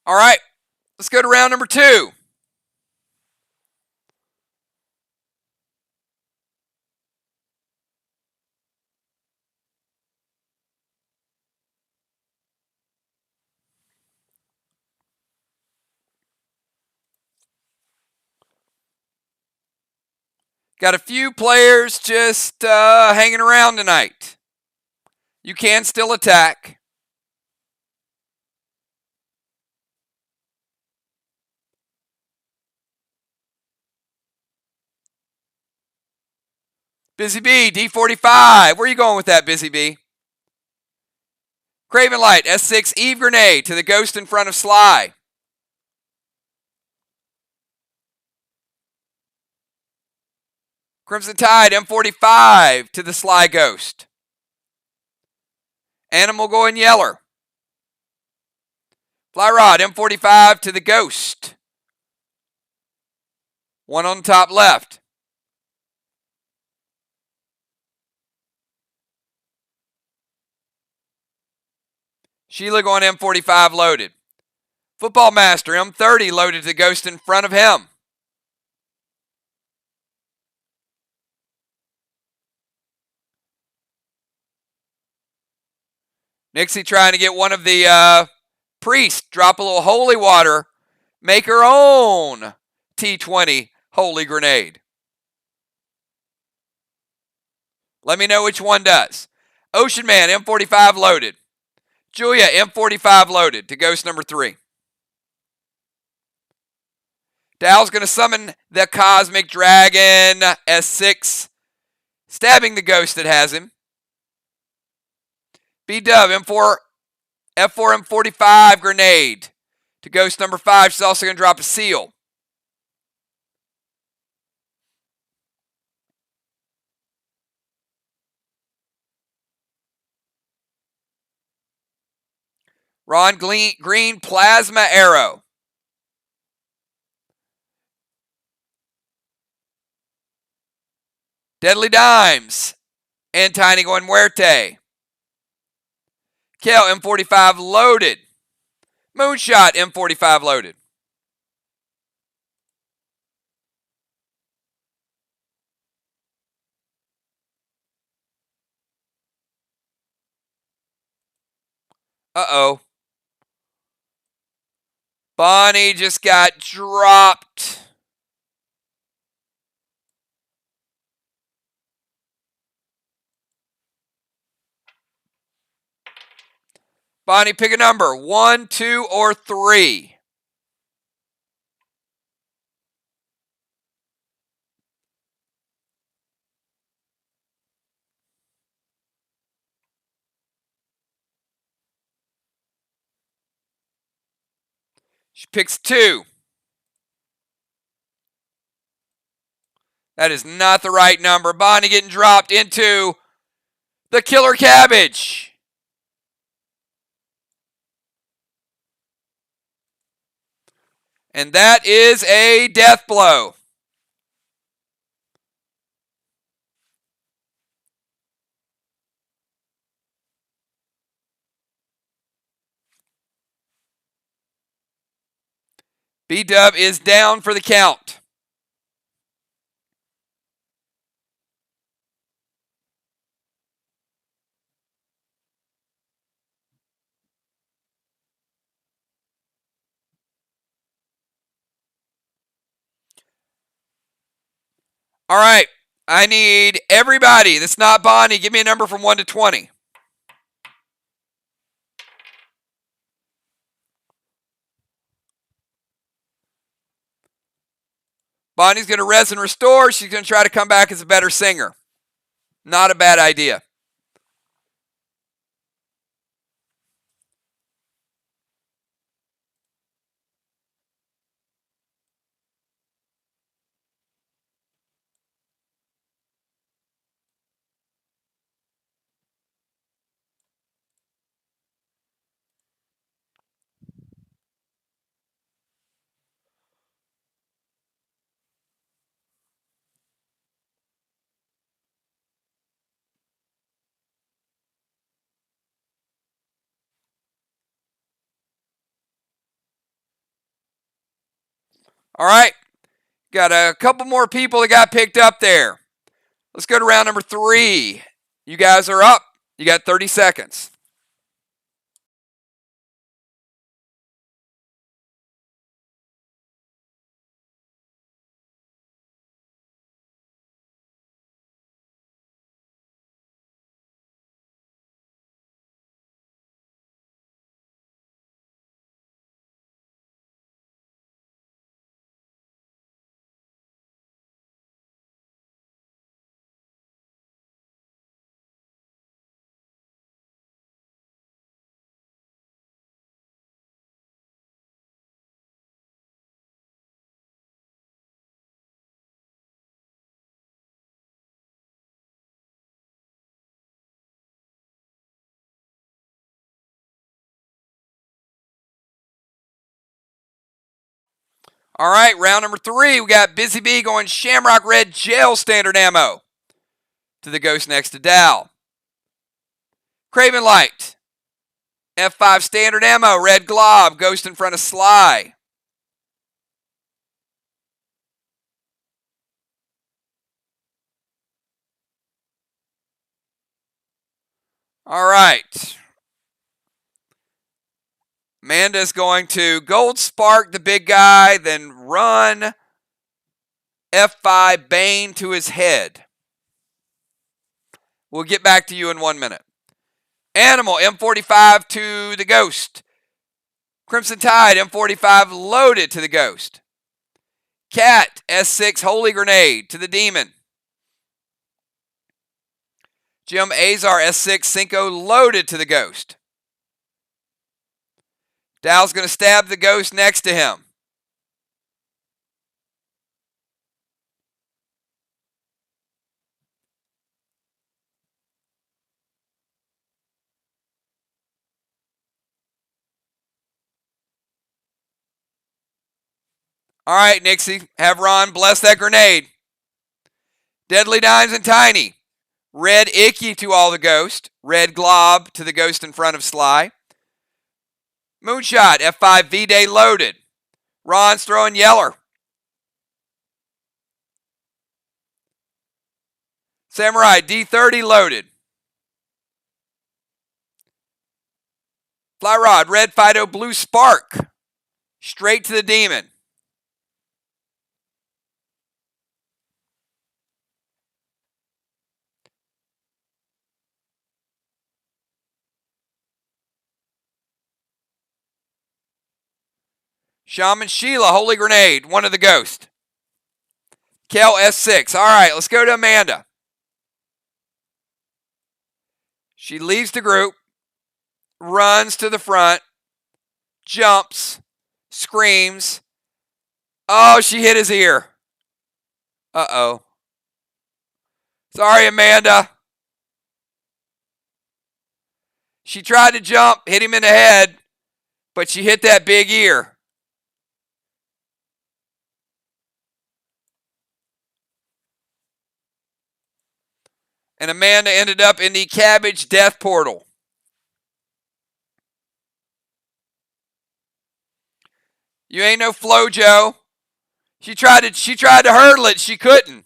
All right, let's go to round number 2. Got a few players just hanging around tonight. You can still attack. Busy Bee, D45. Where are you going with that, Busy Bee? Craven Light, S6, Eve Grenade to the ghost in front of Sly. Crimson Tide, M45 to the Sly Ghost. Animal going Yeller. Fly Rod, M45 to the Ghost. One on the top left. Sheila going M45 loaded. Football Master, M30 loaded to the Ghost in front of him. Nixie trying to get one of the priests, drop a little holy water, make her own T20 holy grenade. Let me know which one does. Ocean Man, M45 loaded. Julia, M45 loaded to ghost number 3. Dow's going to summon the Cosmic Dragon, S6, stabbing the ghost that has him. B-Dub, F4 M45 grenade to ghost number 5. She's also going to drop a seal. Ron Green Plasma Arrow. Deadly Dimes and Tiny going Muerte. Kale, M45 loaded. Moonshot, M45 loaded. Uh-oh. Bonnie just got dropped. Bonnie, pick a number. 1, 2, or 3. She picks 2. That is not the right number. Bonnie getting dropped into the Killer Cabbage. And that is a death blow. B-Dub is down for the count. All right. I need everybody that's not Bonnie. Give me a number from 1 to 20. Bonnie's going to res and restore. She's going to try to come back as a better singer. Not a bad idea. All right. Got a couple more people that got picked up there. Let's go to round number 3. You guys are up. You got 30 seconds. All right, round number 3. We got Busy Bee going Shamrock Red Gel standard ammo to the ghost next to Dal. Craven Light. F5 standard ammo, red glob, ghost in front of Sly. All right. Amanda's going to Gold Spark the big guy, then run F5 Bane to his head. We'll get back to you in 1 minute. Animal, M45 to the ghost. Crimson Tide, M45 loaded to the ghost. Cat, S6 Holy Grenade to the demon. Jim Azar, S6 Cinco loaded to the ghost. Dal's going to stab the ghost next to him. All right, Nixie, have Ron bless that grenade. Deadly Dimes and Tiny. Red Icky to all the ghost. Red Glob to the ghost in front of Sly. Moonshot, F5 V-Day loaded. Ron's throwing Yeller. Samurai, D30 loaded. Fly Rod, Red Fido, Blue Spark. Straight to the demon. Shaman Sheila, Holy Grenade, one of the ghost. Kel S6. All right, let's go to Amanda. She leaves the group, runs to the front, jumps, screams. Oh, she hit his ear. Uh-oh. Sorry, Amanda. She tried to jump, hit him in the head, but she hit that big ear. And Amanda ended up in the cabbage death portal. You ain't no Flojo. She tried to hurdle it. She couldn't.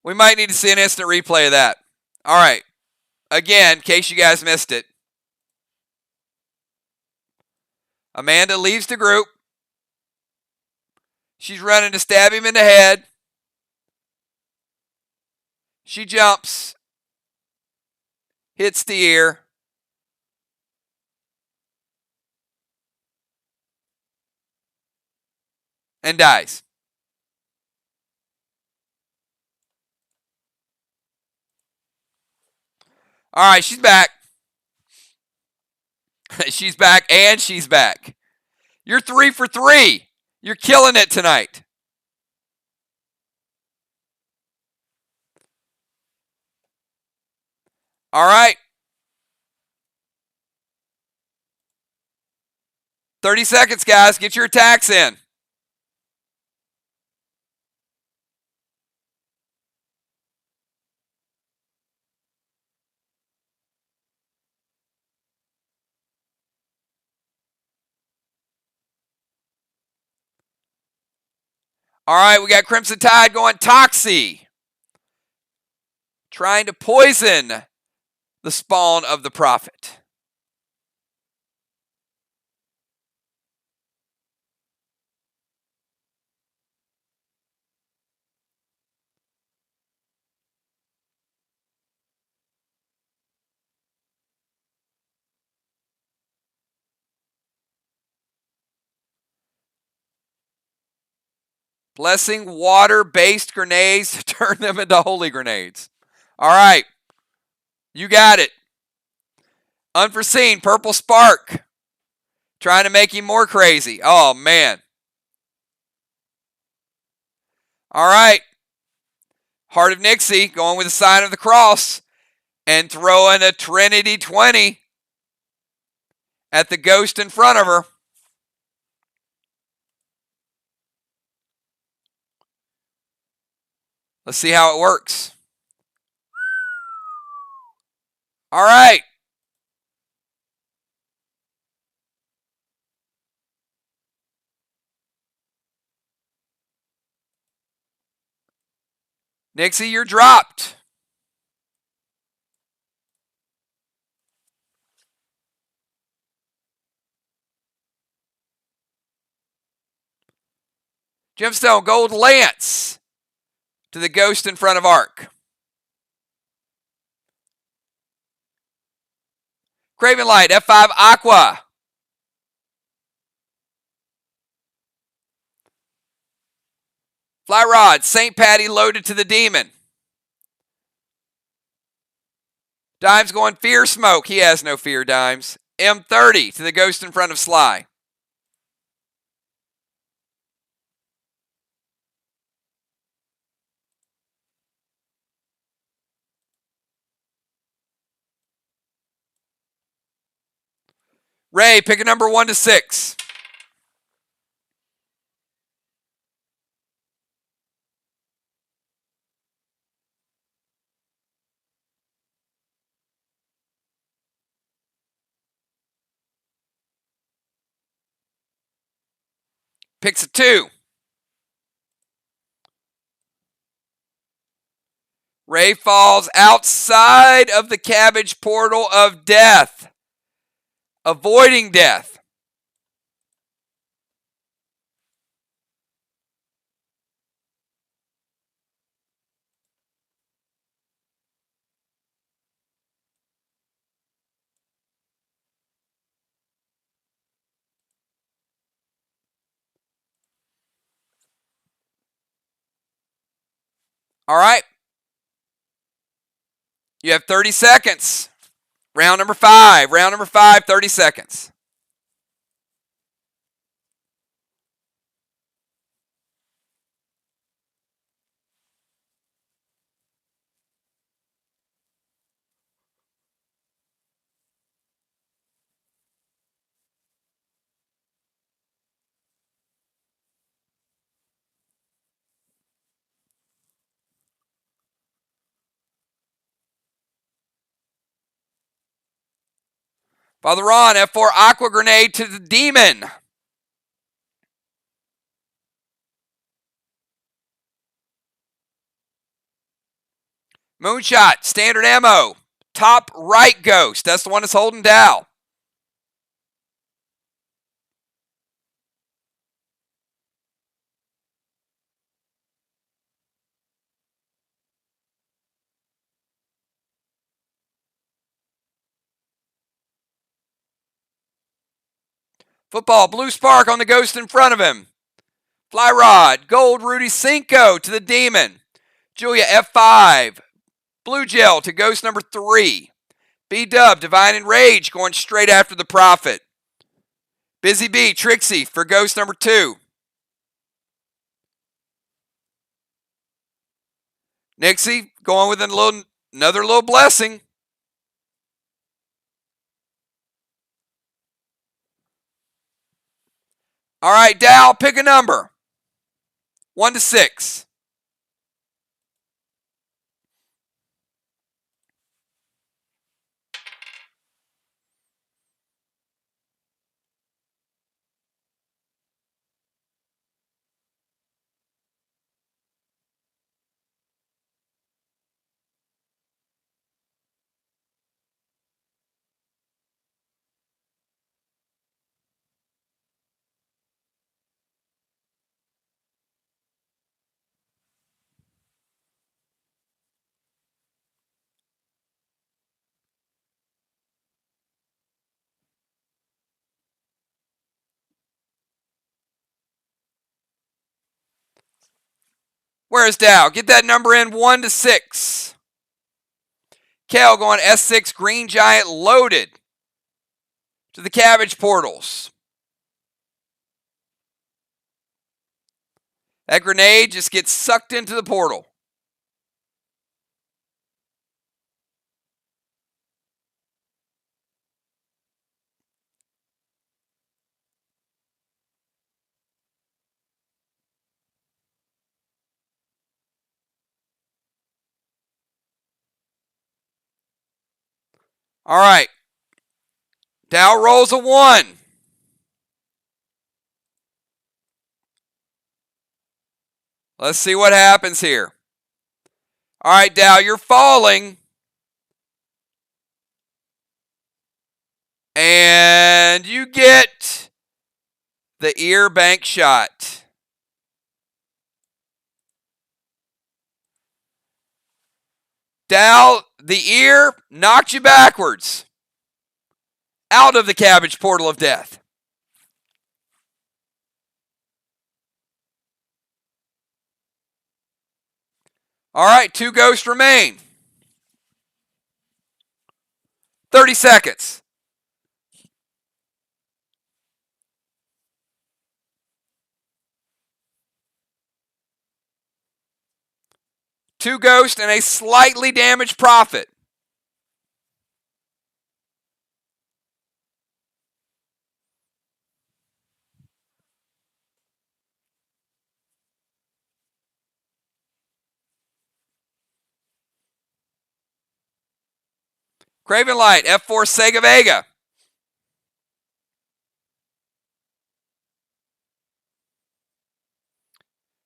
We might need to see an instant replay of that. All right. Again, in case you guys missed it. Amanda leaves the group. She's running to stab him in the head. She jumps. Hits the ear. And dies. All right, she's back. She's back and she's back. You're 3 for 3. You're killing it tonight. All right. 30 seconds, guys. Get your attacks in. All right, we got Crimson Tide going Toxie. Trying to poison the spawn of the prophet. Blessing water-based grenades to turn them into holy grenades. All right. You got it. Unforeseen, Purple Spark. Trying to make him more crazy. Oh, man. All right. Heart of Nixie going with the sign of the cross and throwing a Trinity 20 at the ghost in front of her. Let's see how it works. All right. Nixie, you're dropped. Gemstone, Gold Lance to the ghost in front of Ark. Craven Light, F5 Aqua. Fly Rod, St. Patty loaded to the demon. Dimes going Fear Smoke. He has no fear, Dimes. M30 to the ghost in front of Sly. Ray, pick a number 1 to 6. Picks a 2. Ray falls outside of the cabbage portal of death. Avoiding death. All right. You have 30 seconds. Round number 5. Round number 5, 30 seconds. Father Ron, F4 Aqua Grenade to the demon. Moonshot, standard ammo. Top right ghost. That's the one that's holding Dow. Football, blue spark on the ghost in front of him. Fly Rod, gold Rudy Cinco to the demon. Julia, F5. Blue gel to ghost number 3. B-Dub, Divine Enrage going straight after the prophet. Busy Bee, Trixie for ghost number 2. Nixie going with another little blessing. All right, Dow, pick a number. 1 to 6. Where's Dow? Get that number in. 1 to 6. Kel going S6, Green Giant loaded to the cabbage portals. That grenade just gets sucked into the portal. All right. Dow rolls a 1. Let's see what happens here. All right, Dow, you're falling. And you get the ear bank shot. Dow, the ear knocked you backwards out of the cabbage portal of death. All right, 2 ghosts remain. 30 seconds. Two ghosts and a slightly damaged prophet. Craven Light, F4 Sega Vega.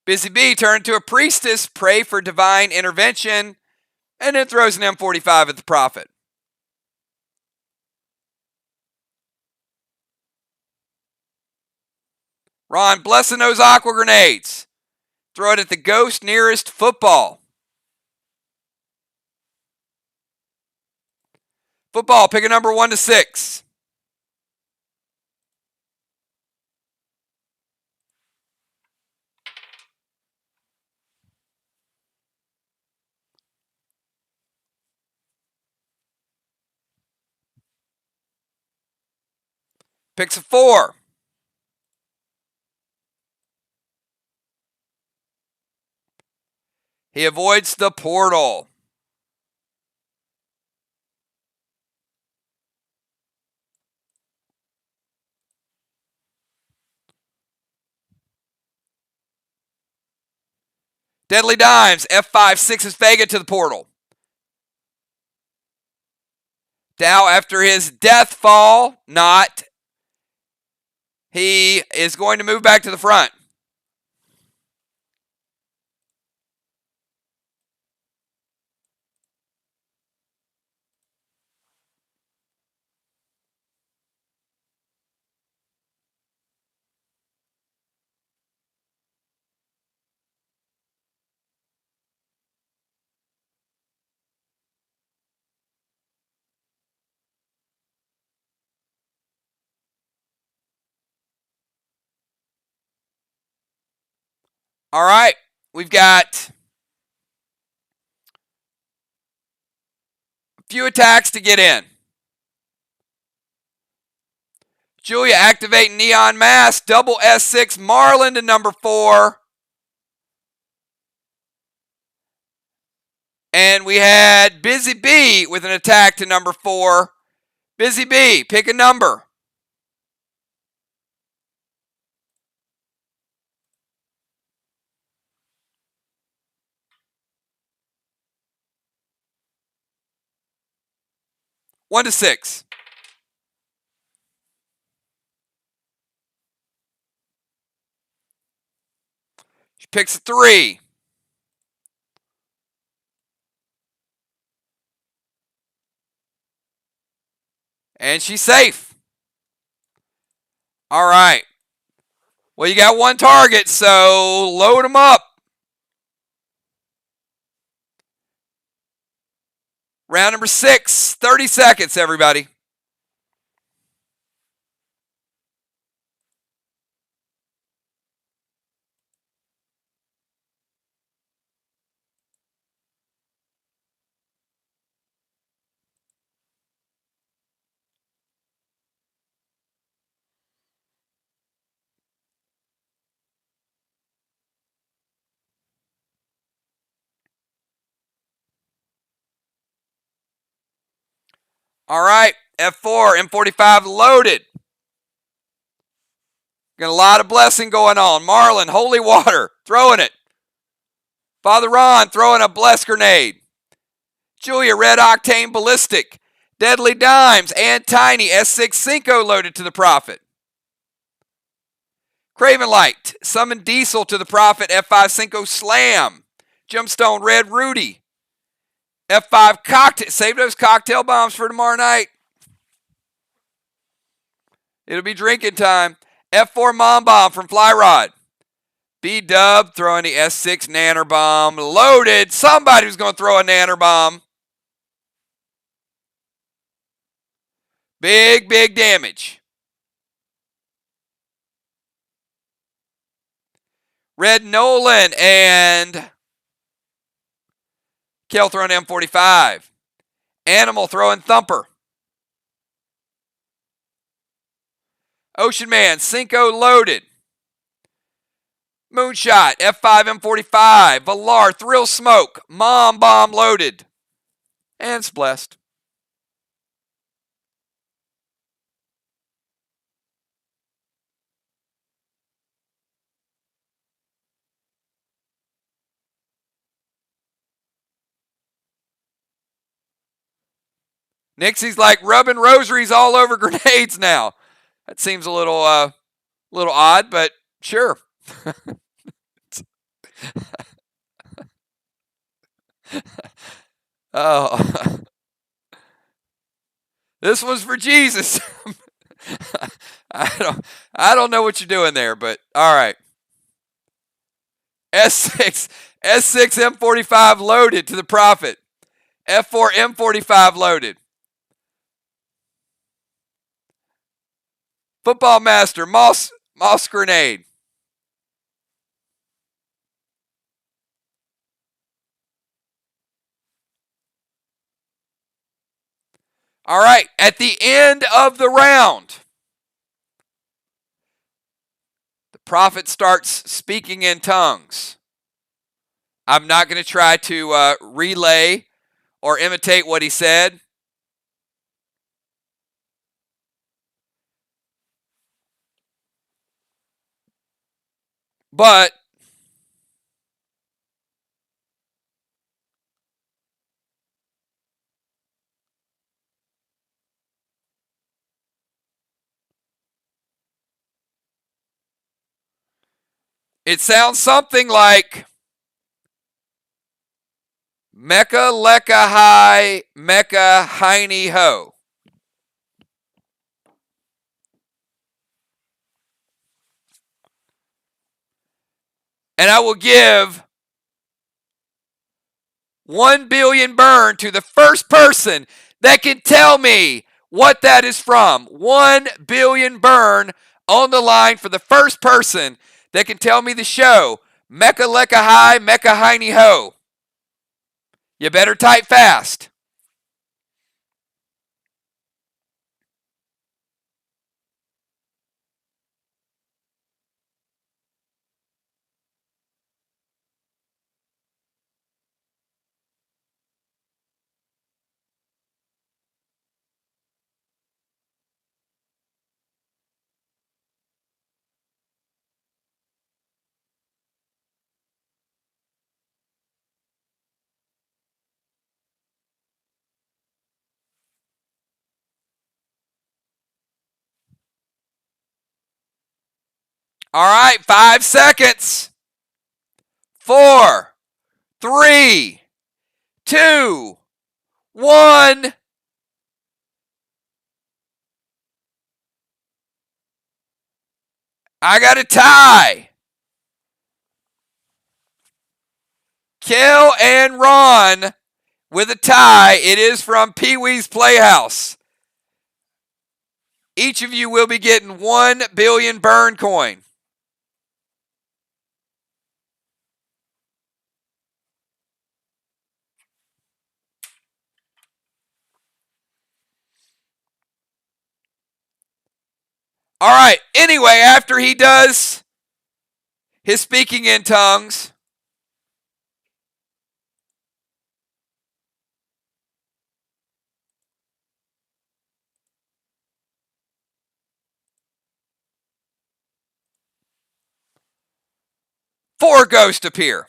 Busy Bee turned to a priestess, pray for divine intervention, and then throws an M45 at the prophet. Ron, blessing those aqua grenades. Throw it at the ghost nearest football. Football, pick a number 1 to 6. Picks a 4. He avoids the portal. Deadly Dimes, F5 6 Vega to the portal. Dow, after his death fall, he is going to move back to the front. All right, we've got a few attacks to get in. Julia activating Neon Mask, double S6 Marlin to number 4. And we had Busy Bee with an attack to number 4. Busy Bee, pick a number. 1 to 6. She picks a 3. And she's safe. All right. Well, you got one target, so load them up. Round number 6, 30 seconds, everybody. All right, F4, M45 loaded. Got a lot of blessing going on. Marlon, holy water, throwing it. Father Ron throwing a bless grenade. Julia, red octane ballistic. Deadly dimes and tiny S6 Cinco loaded to the prophet. Craven Light, summon diesel to the prophet. F5 Cinco slam. Gemstone red Rudy. F5 cocktail. Save those cocktail bombs for tomorrow night. It'll be drinking time. F4 Mom Bomb from Flyrod. B-Dub throwing the S6 Nanner Bomb. Loaded. Somebody's going to throw a Nanner Bomb. Big, big damage. Red Nolan and Kel throwing M45. Animal throwing Thumper. Ocean Man, Cinco loaded. Moonshot, F5 M45. Valar, Thrill Smoke. Mom Bomb loaded. And it's blessed. Nixie's like rubbing rosaries all over grenades now. That seems a little odd, but sure. Oh, this was for Jesus. I don't know what you're doing there, but all right. S6 M45 loaded to the prophet. F4 M45 loaded. Football Master, Moss grenade. All right, at the end of the round, the prophet starts speaking in tongues. I'm not going to try to relay or imitate what he said. But it sounds something like Mecca Lecca Hi Mecca Heine Ho. And I will give 1 billion burn to the first person that can tell me what that is from. 1 billion burn on the line for the first person that can tell me the show. Mecca Lecca Hi Mecca Heine Ho. You better type fast. All right, 5 seconds. 4, 3, 2, 1. I got a tie. Kel and Ron with a tie. It is from Pee Wee's Playhouse. Each of you will be getting 1 billion burn coin. All right. Anyway, after he does his speaking in tongues, four ghosts appear.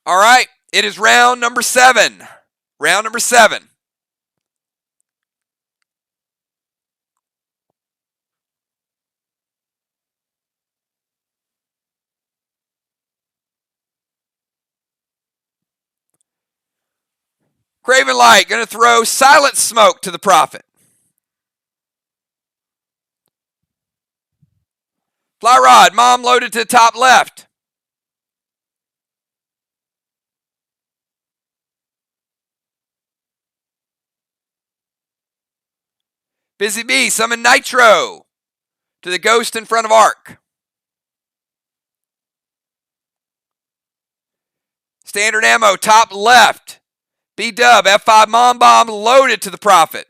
All right. It is round number 7. Round number 7. Craven Light going to throw Silent Smoke to the Prophet. Fly Rod, Mom loaded to the top left. Busy Bee, summon Nitro to the ghost in front of Ark. Standard ammo, top left. B-Dub, F5 Mom Bomb loaded to the Prophet.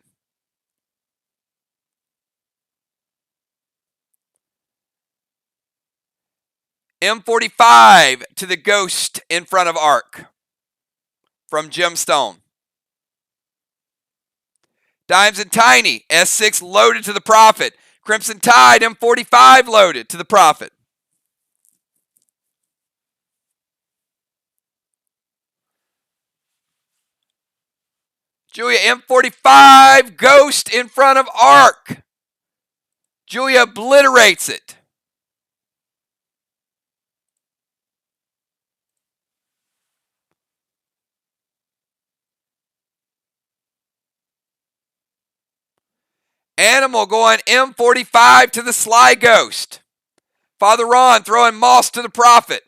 M45 to the ghost in front of Ark from Gemstone. Dimes and Tiny, S6 loaded to the Prophet. Crimson Tide, M45 loaded to the Prophet. Julia, M45, Ghost in front of Ark. Julia obliterates it. Animal going M45 to the Sly Ghost. Father Ron throwing Moss to the Prophet.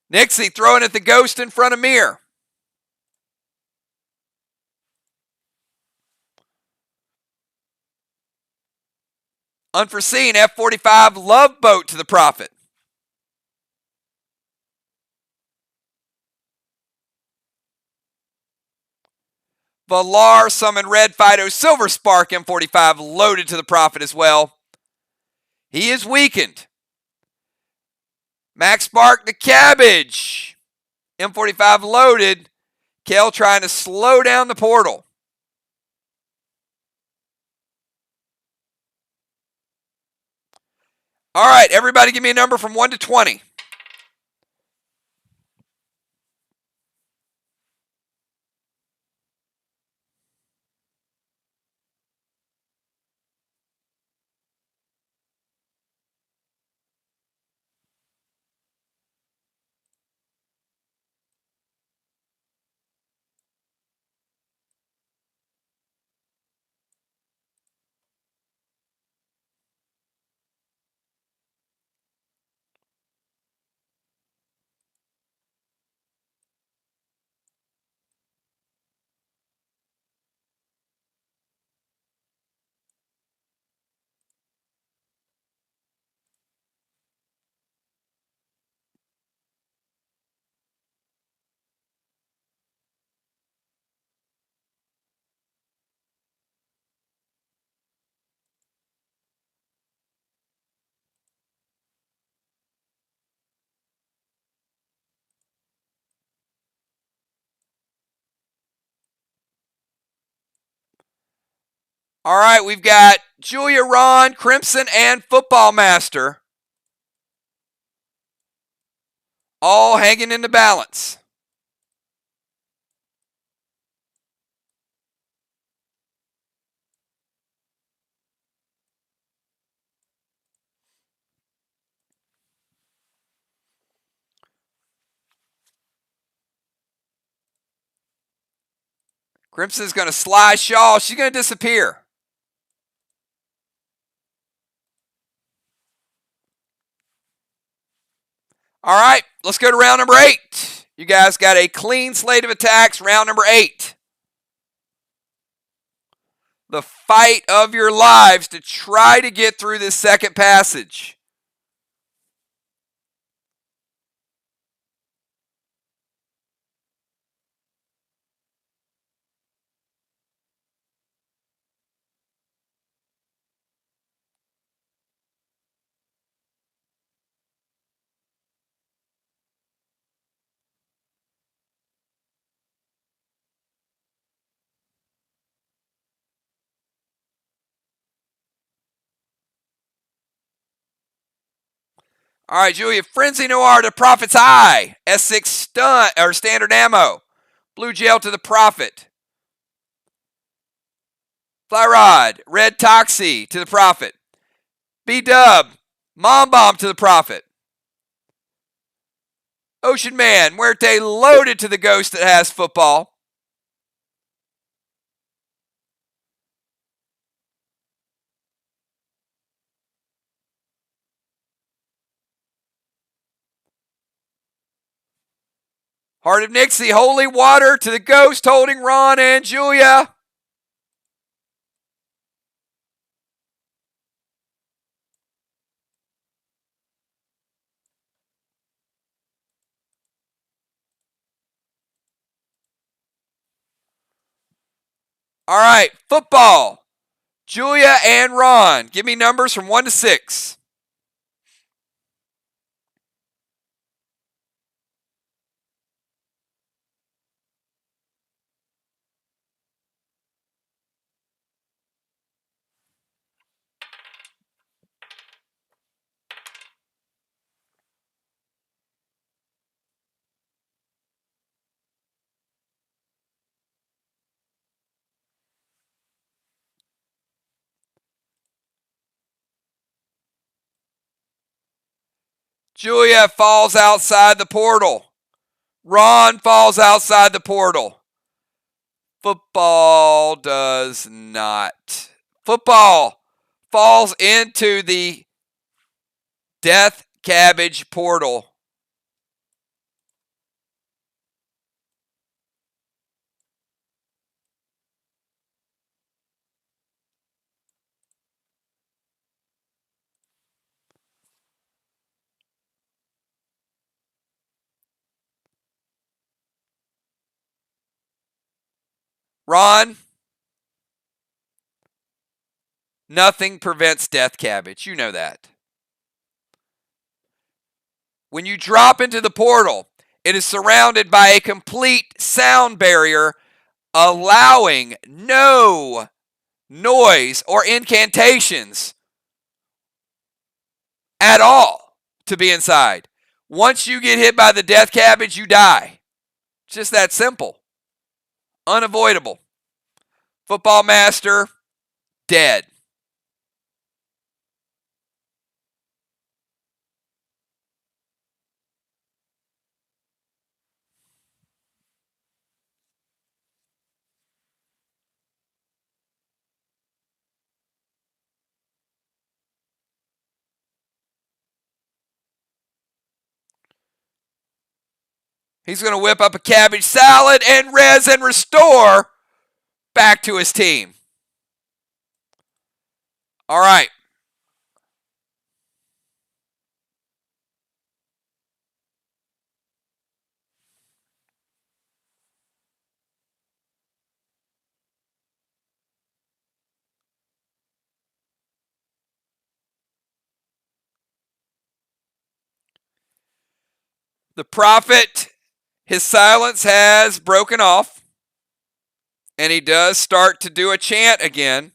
Nixie throwing at the ghost in front of Mir. Unforeseen, F45 Love Boat to the Prophet. Valar summon Red Fido Silver Spark M45 loaded to the Prophet as well. He is weakened. Max Spark the Cabbage. M45 loaded. Kel trying to slow down the portal. All right, everybody give me a number from 1 to 20. All right, we've got Julia, Ron, Crimson, and Football Master all hanging in the balance. Crimson's going to slide Shaw. She's going to disappear. All right, let's go to round number 8. You guys got a clean slate of attacks, round number 8. The fight of your lives to try to get through this second passage. All right, Julia, Frenzy Noir to Prophet's Eye. S6 Stunt or Standard Ammo. Blue Gel to the Prophet. Fly Rod, Red Toxie to the Prophet. B-Dub, Mom Bomb to the Prophet. Ocean Man, Muerte loaded to the Ghost that has football. Heart of Nixie, Holy Water to the Ghost holding Ron and Julia. All right, football. Julia and Ron. Give me numbers from 1 to 6. Julia falls outside the portal. Ron falls outside the portal. Football does not. Football falls into the Death Cabbage portal. Ron, nothing prevents Death Cabbage. You know that. When you drop into the portal, it is surrounded by a complete sound barrier, allowing no noise or incantations at all to be inside. Once you get hit by the Death Cabbage, you die. It's just that simple. Unavoidable. Football Master, dead. He's going to whip up a cabbage salad and res and restore back to his team. All right. The prophet, his silence has broken off, and he does start to do a chant again.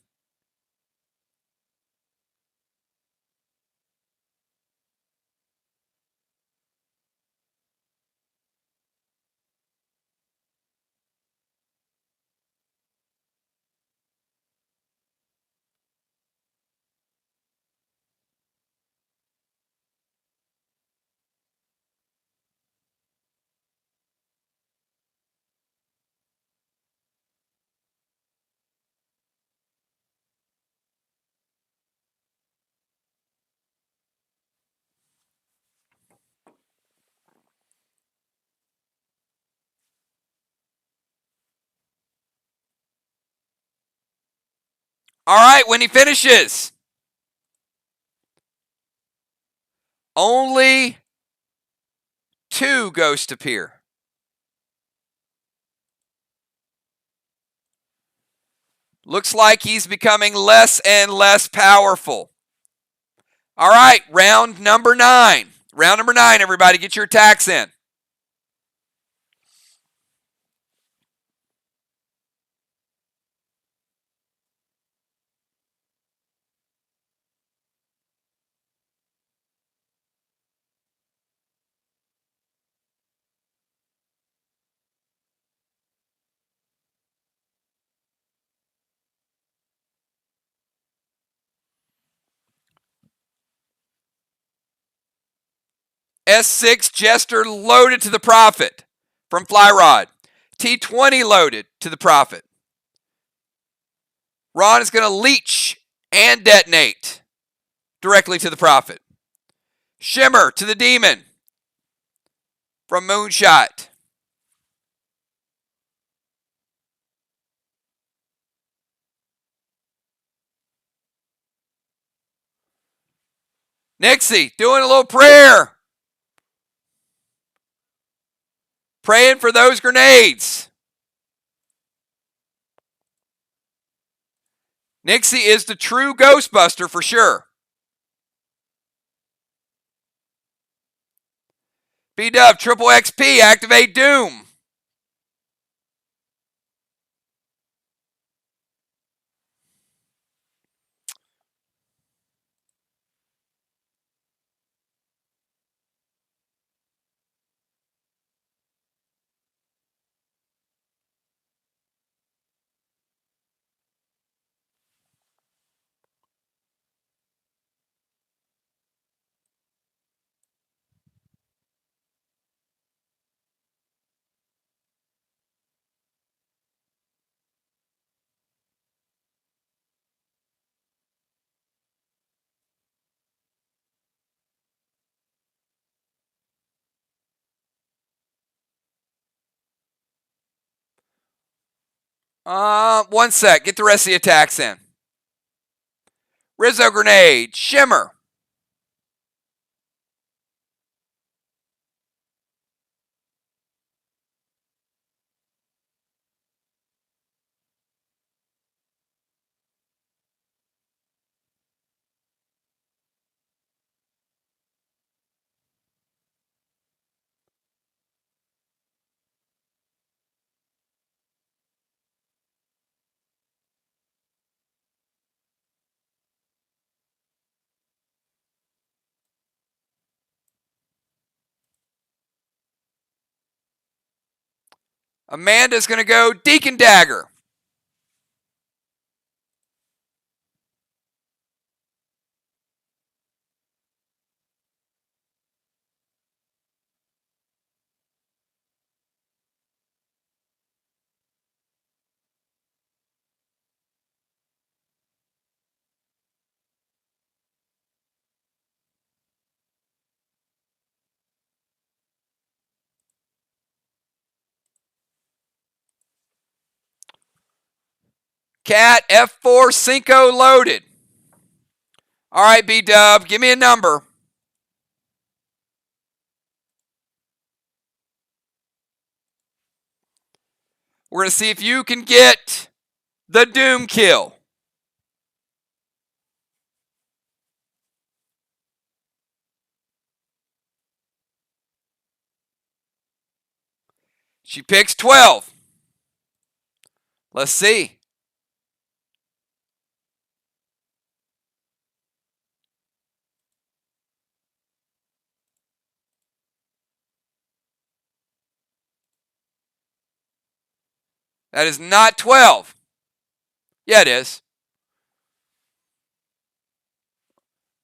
All right, when he finishes, only 2 ghosts appear. Looks like he's becoming less and less powerful. All right, round number 9. Round number 9, everybody, get your attacks in. S6 Jester loaded to the Prophet from Flyrod. T20 loaded to the Prophet. Ron is going to leech and detonate directly to the Prophet. Shimmer to the Demon from Moonshot. Nixie doing a little prayer. Praying for those grenades. Nixie is the true Ghostbuster for sure. B-Dub, triple XP, activate Doom. One sec. Get the rest of the attacks in. Rizzo Grenade. Shimmer. Amanda's going to go Deacon Dagger. Cat F4 Cinco loaded. All right, B-Dub, give me a number. We're going to see if you can get the Doom kill. She picks 12. Let's see. That is not 12. Yeah, it is.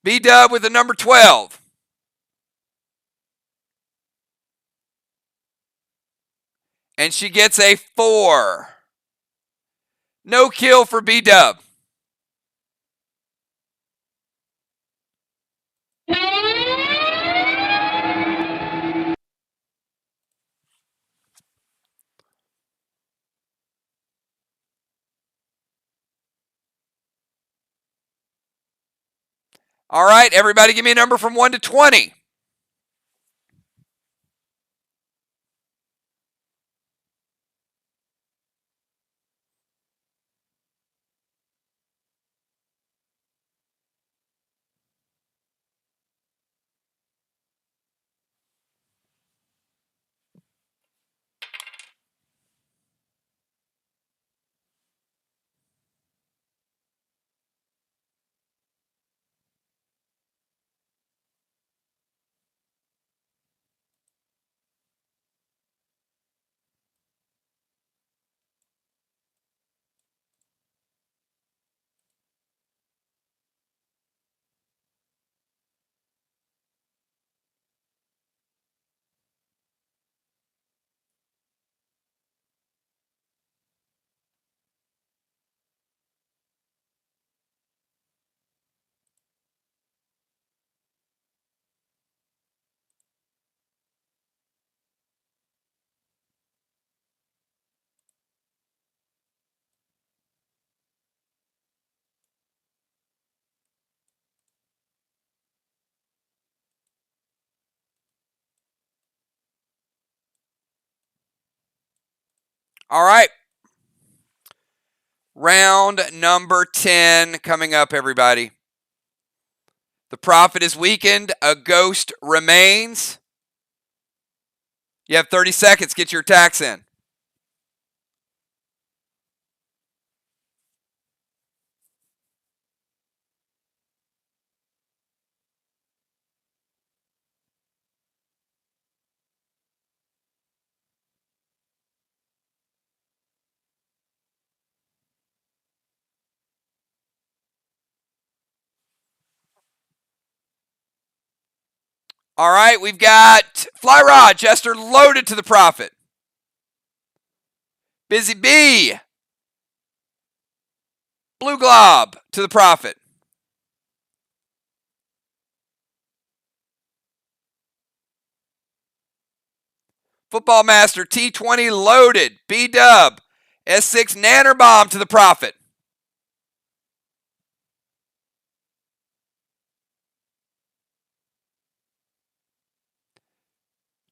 B-Dub with the number 12. And she gets a 4. No kill for B-Dub. All right, everybody give me a number from 1 to 20. All right. Round number 10 coming up, everybody. The prophet is weakened. A ghost remains. You have 30 seconds. Get your attacks in. All right, we've got Fly Rod, Jester loaded to the prophet. Busy Bee, Blue Glob to the prophet. Football Master T20 loaded. B Dub, S6 Nanner Bomb to the prophet.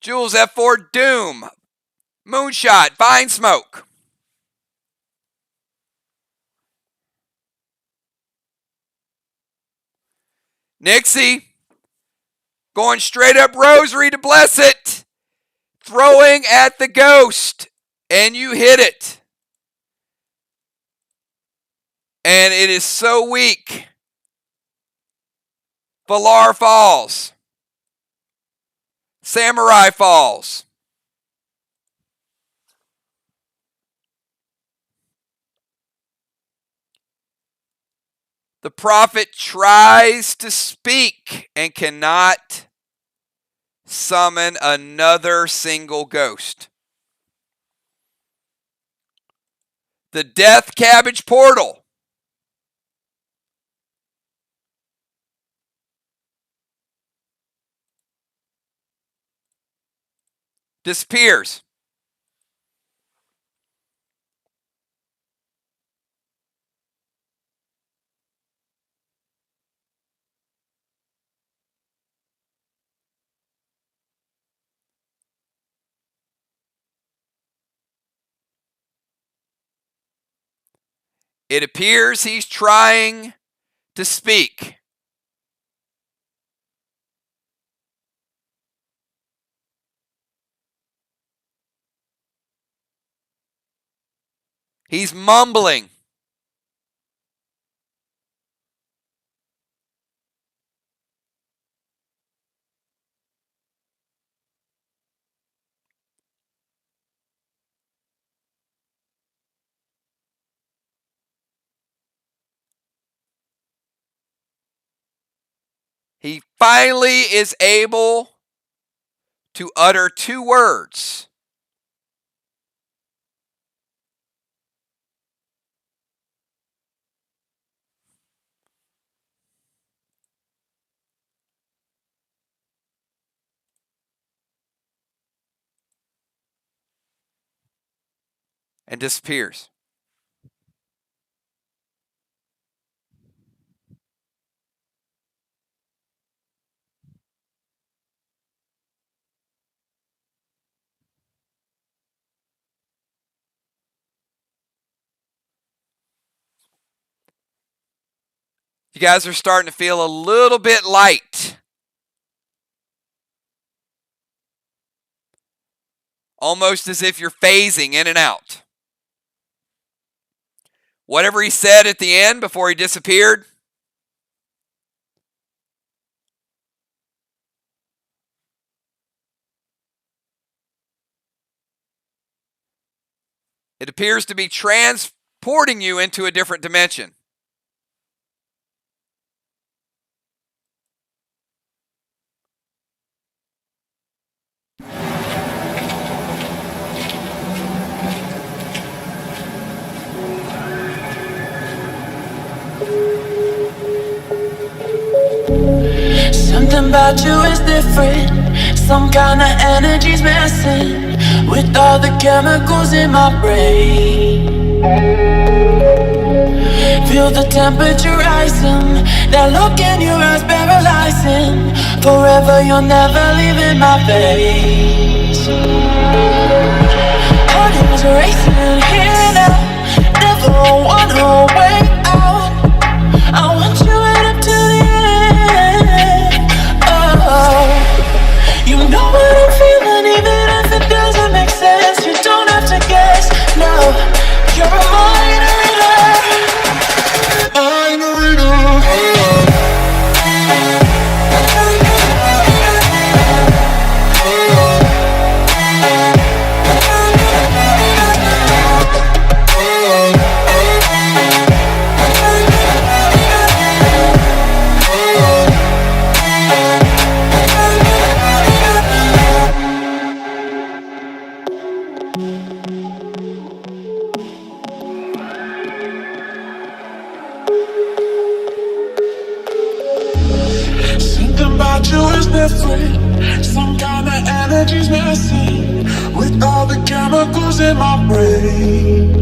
Jules F4 Doom, Moonshot, Vine Smoke. Nixie, going straight up Rosary to bless it. Throwing at the ghost. And you hit it. And it is so weak. Valar falls. Samurai falls. The prophet tries to speak and cannot summon another single ghost. The Death Cabbage Portal. Disappears. It appears he's trying to speak. He's mumbling. He finally is able to utter two words. And disappears. You guys are starting to feel a little bit light. Almost as if you're phasing in and out. Whatever he said at the end before he disappeared, it appears to be transporting you into a different dimension. Something about you is different. Some kind of energy's missing with all the chemicals in my brain. Feel the temperature rising. That look in your eyes paralyzing. Forever you're never leaving my face. Heart is racing here now. Never wanna wait out. I want you right up to the end. Oh, you know what I'm feeling, even if it doesn't make sense. You don't have to guess. No, you're a mind reader. Mind reader. Something about you is different. Some kind of energy's missing with all the chemicals in my brain.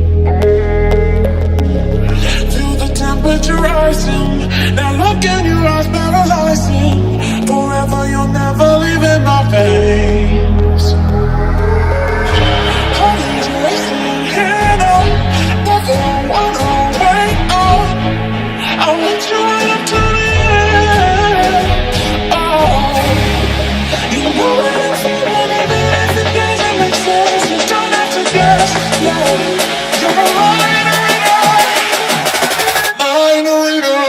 Feel the temperature rising. That look in your eyes paralyzing. Forever you'll never leave in my veins. Heart is racing here now. Never wanna wait out. I want you right up to the end. Oh, you know what I'm feeling, even if it doesn't make sense. You don't have to guess. Yeah, you're a mind reader. Mind reader.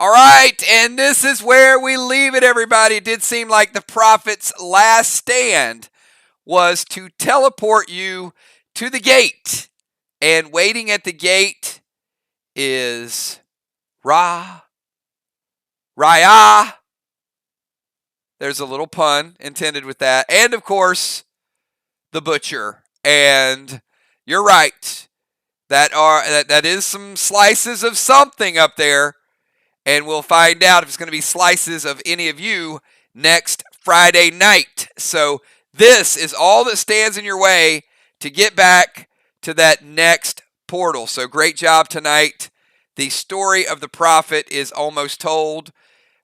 All right, and this is where we leave it, everybody. It did seem like the prophet's last stand was to teleport you to the gate. And waiting at the gate is Raya. There's a little pun intended with that. And, of course, the butcher. And you're right. That is some slices of something up there. And we'll find out if it's going to be slices of any of you next Friday night. So this is all that stands in your way to get back to that next portal. So great job tonight. The story of the prophet is almost told.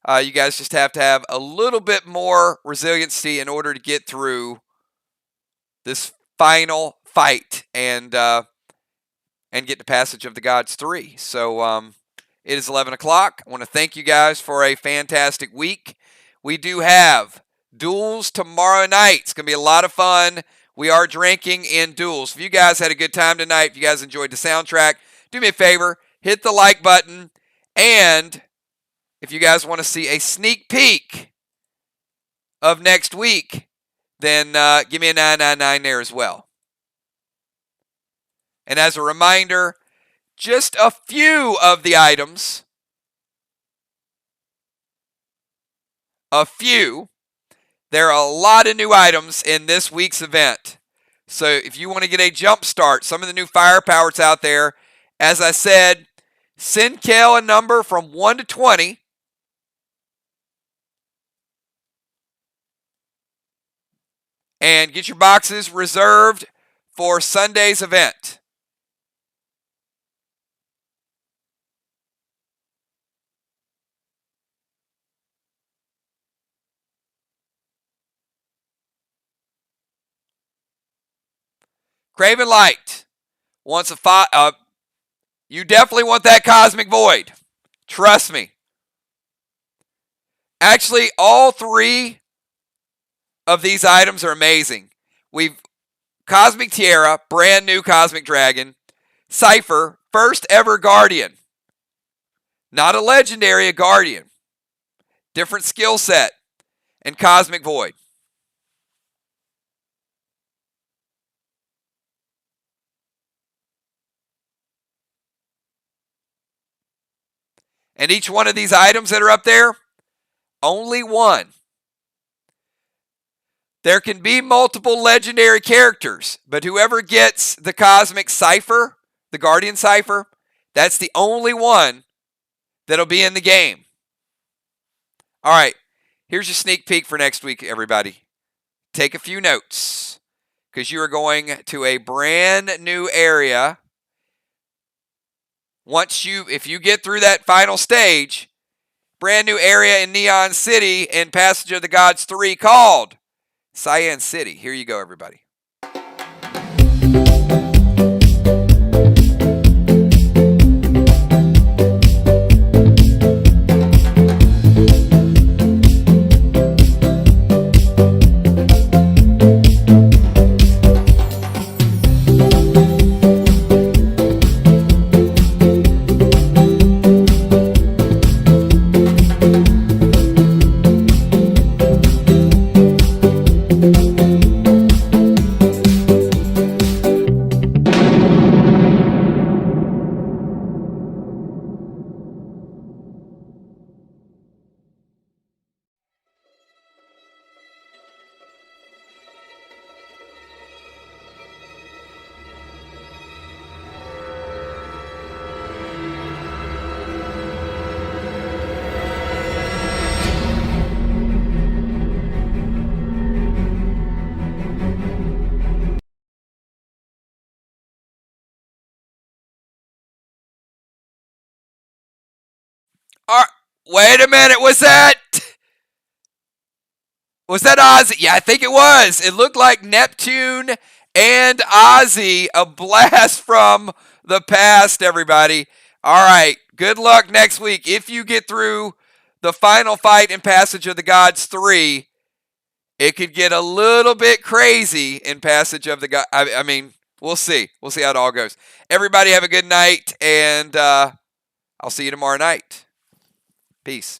You guys just have to have a little bit more resiliency in order to get through this final fight and get to Passage of the Gods 3. So it is 11 o'clock. I want to thank you guys for a fantastic week. We do have duels tomorrow night. It's going to be a lot of fun. We are drinking in duels. If you guys had a good time tonight, if you guys enjoyed the soundtrack, do me a favor, hit the like button. And if you guys want to see a sneak peek of next week, then give me a 999 there as well. And as a reminder, just a few of the items. A few. There are a lot of new items in this week's event. So if you want to get a jump start, some of the new firepowers out there, as I said, send Kel a number from 1 to 20. And get your boxes reserved for Sunday's event. Craven Light wants a you definitely want that Cosmic Void. Trust me. Actually, all three of these items are amazing. We've Cosmic Tiara, brand new Cosmic Dragon. Cypher, first ever Guardian. Not a legendary, a Guardian. Different skill set. And Cosmic Void. And each one of these items that are up there, only one. There can be multiple legendary characters, but whoever gets the Cosmic Cypher, the Guardian Cypher, that's the only one that'll be in the game. All right, here's your sneak peek for next week, everybody. Take a few notes, because you are going to a brand new area. If you get through that final stage, brand new area in Neon City in Passage of the Gods 3 called Cyan City. Here you go, everybody. Wait a minute, was that Ozzy? Yeah, I think it was. It looked like Neptune and Ozzy, a blast from the past, everybody. All right, good luck next week. If you get through the final fight in Passage of the Gods 3, it could get a little bit crazy in Passage of the Gods. I mean, we'll see. We'll see how it all goes. Everybody have a good night, and I'll see you tomorrow night. Peace.